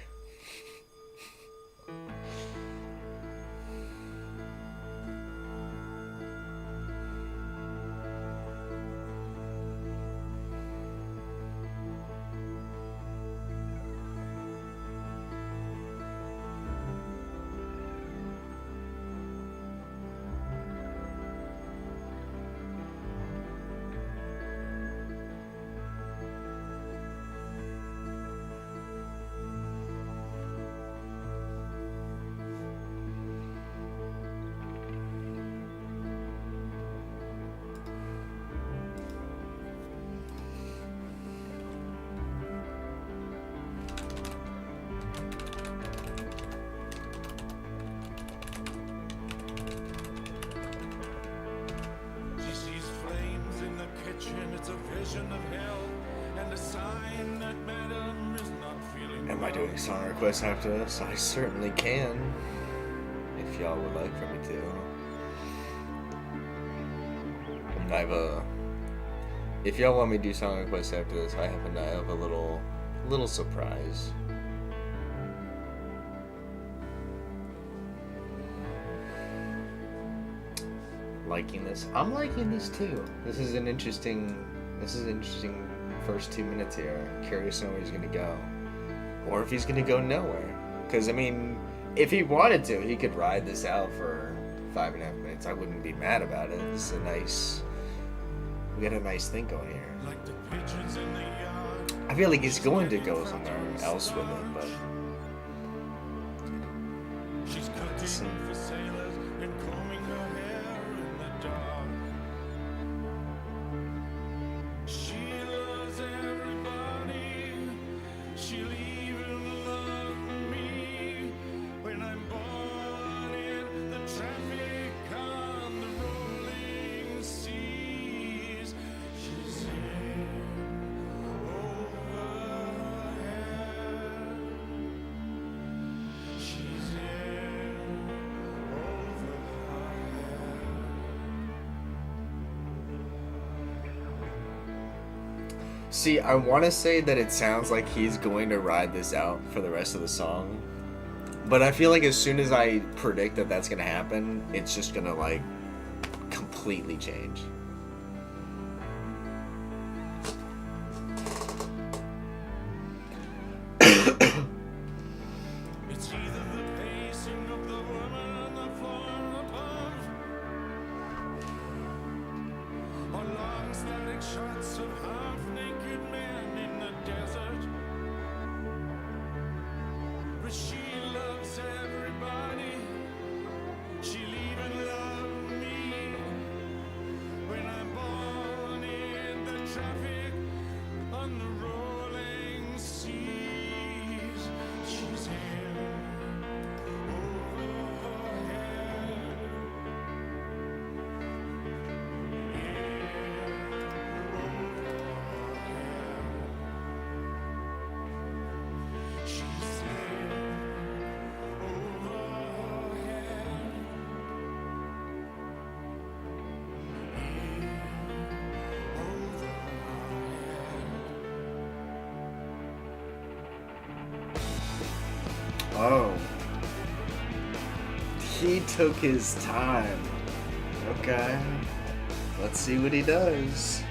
She sees flames in the kitchen, it's a vision of hell, and a sign that madam is not feeling Am I well. doing song requests after this? I certainly can. If y'all would like for me to. I have a... If y'all want me to do song requests after this, I happen to have a little surprise. Liking this. I'm liking this too. This is an interesting first 2 minutes here. Curious to know where he's gonna go. Or if he's gonna go nowhere. Because I mean, if he wanted to, he could ride this out for 5.5 minutes. I wouldn't be mad about it. This is a nice... We got a nice thing going here. Like the pigeons in the yard. I feel like he's going to go somewhere else with it, but... She's cooking for sailors and combing her hair in the dark. She loves everybody. She'll even love me when I'm born in the traffic on the rolling seas. She's in overhead. She's in overhead. See, I want to say that it sounds like he's going to ride this out for the rest of the song. But I feel like as soon as I predict that that's going to happen, it's just going to, like, completely change. It's either the pacing of the woman on the floor above, or long static shots of half-naked men in the desert. But she loves everybody. She'll even love me when I'm born in the traffic on the rolling seas. She's in overhead. She's in Oh. He took his time. Okay. Let's see what he does.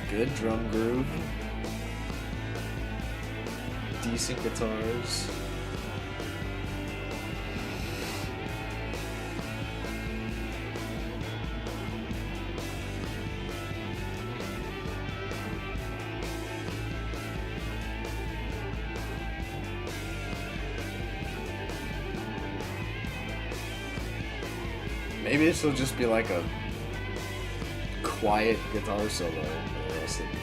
Good drum groove. Decent guitars. Maybe this will just be like a quiet guitar solo for the rest of the time.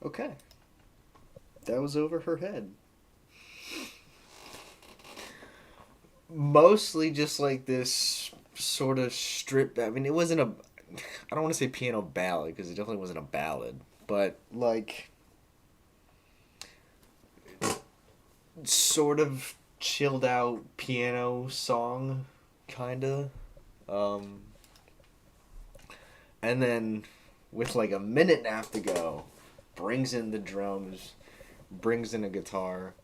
Okay. That was Over Her Head. Mostly just like this sort of strip. I mean, it wasn't a. I don't want to say piano ballad because it definitely wasn't a ballad, but like sort of chilled out piano song, kinda. Um, and then with like a minute and a half to go, brings in the drums, brings in a guitar,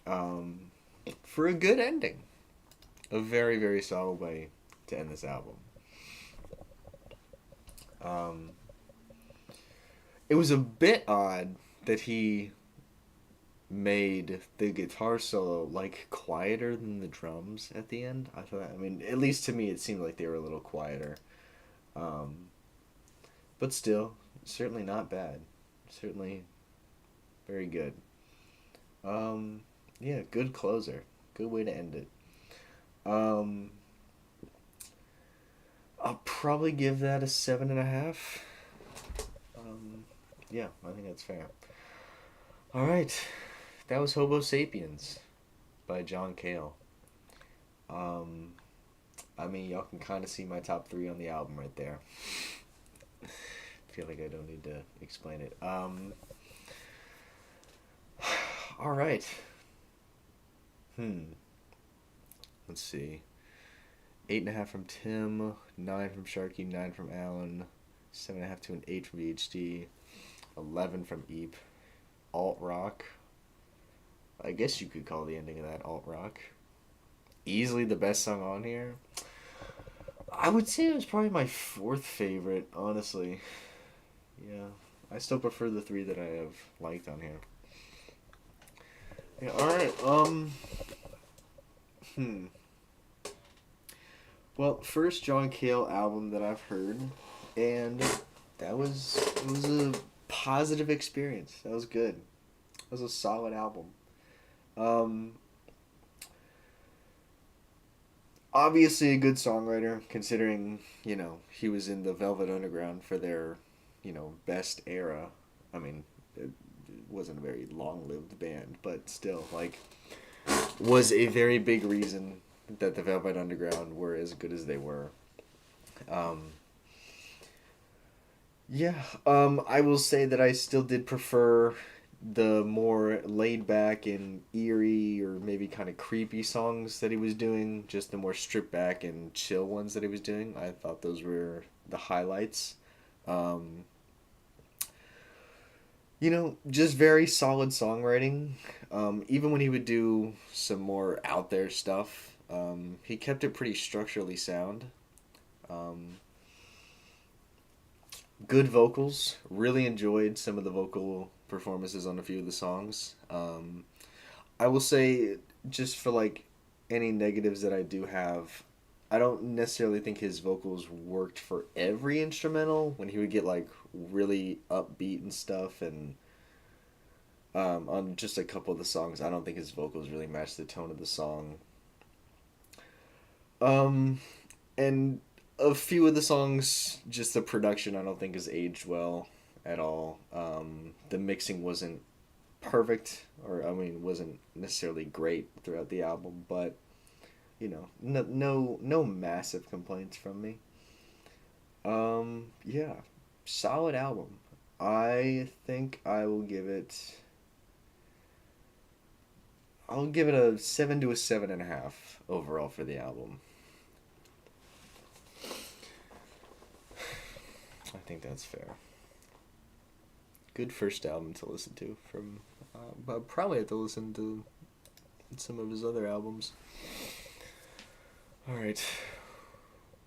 um, for a good ending. A very, very solid way to end this album. Um, it was a bit odd that he made the guitar solo like quieter than the drums at the end. I thought, I mean, at least to me, it seemed like they were a little quieter. Um, but still, certainly not bad. Certainly very good. Yeah, good closer. Good way to end it. Um, I'll probably give that a 7.5. Yeah, I think that's fair. All right, that was Hobosapiens by John Cale. Um, I mean, y'all can kind of see my top three on the album right there. Feel like I don't need to explain it. All right. Let's see. 8.5 from Tim, 9 from Sharky, 9 from Alan, 7.5 to an 8 from VHD, 11 from Eep. Alt rock. I guess you could call the ending of that alt rock. Easily the best song on here. I would say it was probably my fourth favorite, honestly. Yeah, I still prefer the three that I have liked on here. Yeah, alright, Well, first John Cale album that I've heard, and it was a positive experience. That was good. It was a solid album. Um, Obviously a good songwriter, considering, he was in the Velvet Underground for their, best era. I mean, it wasn't a very long-lived band, but still, like, was a very big reason that the Velvet Underground were as good as they were. Um, yeah, I will say that I still did prefer the more laid back and eerie or maybe kind of creepy songs that he was doing, just the more stripped back and chill ones that he was doing. I thought those were the highlights. Um, just very solid songwriting. Even when he would do some more out there stuff, he kept it pretty structurally sound. Um, Good vocals. Really enjoyed some of the vocal performances on a few of the songs. I will say, just for like any negatives that I do have, I don't necessarily think his vocals worked for every instrumental. When he would get like really upbeat and stuff, and on just a couple of the songs, I don't think his vocals really matched the tone of the song. Um, and a few of the songs, just the production, I don't think has aged well at all. The mixing wasn't perfect, or I mean, wasn't necessarily great throughout the album, but no massive complaints from me. Yeah, solid album. I think I'll give it a 7 to a 7.5 overall for the album. I think that's fair. Good first album to listen to from. I'll probably have to listen to some of his other albums. All right,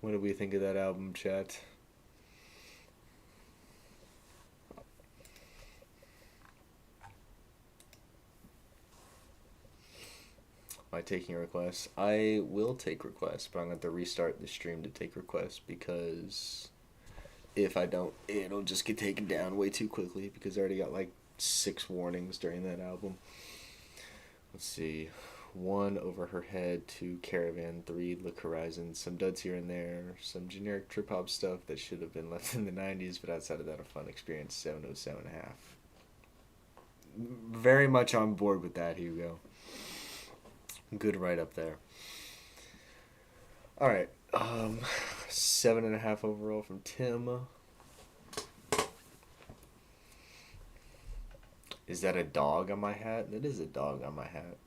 what do we think of that album, chat? Am I taking requests? I will take requests, but I'm going to have to restart the stream to take requests because if I don't, it'll just get taken down way too quickly because I already got like 6 warnings during that album. Let's see. 1 Over Her Head, 2 Caravan, 3 Look Horizon. Some duds here and there, some generic trip hop stuff that should have been left in the 90s, but outside of that, a fun experience. 707.5. Very much on board with that, Hugo. Good right up there. All right, 7.5 overall from Tim. Is that a dog on my hat? That is a dog on my hat.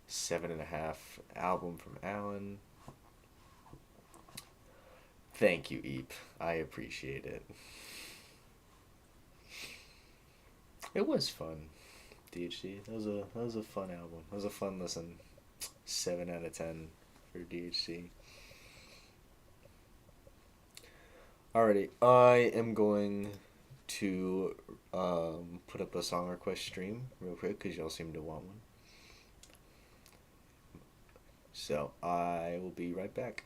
7.5 album from Alan. Thank you, Eep. I appreciate it. It was fun, DHC. That was a fun album. It was a fun listen. 7 out of 10 for DHC. Alrighty, I am going to put up a song request stream real quick because y'all seem to want one. So I will be right back.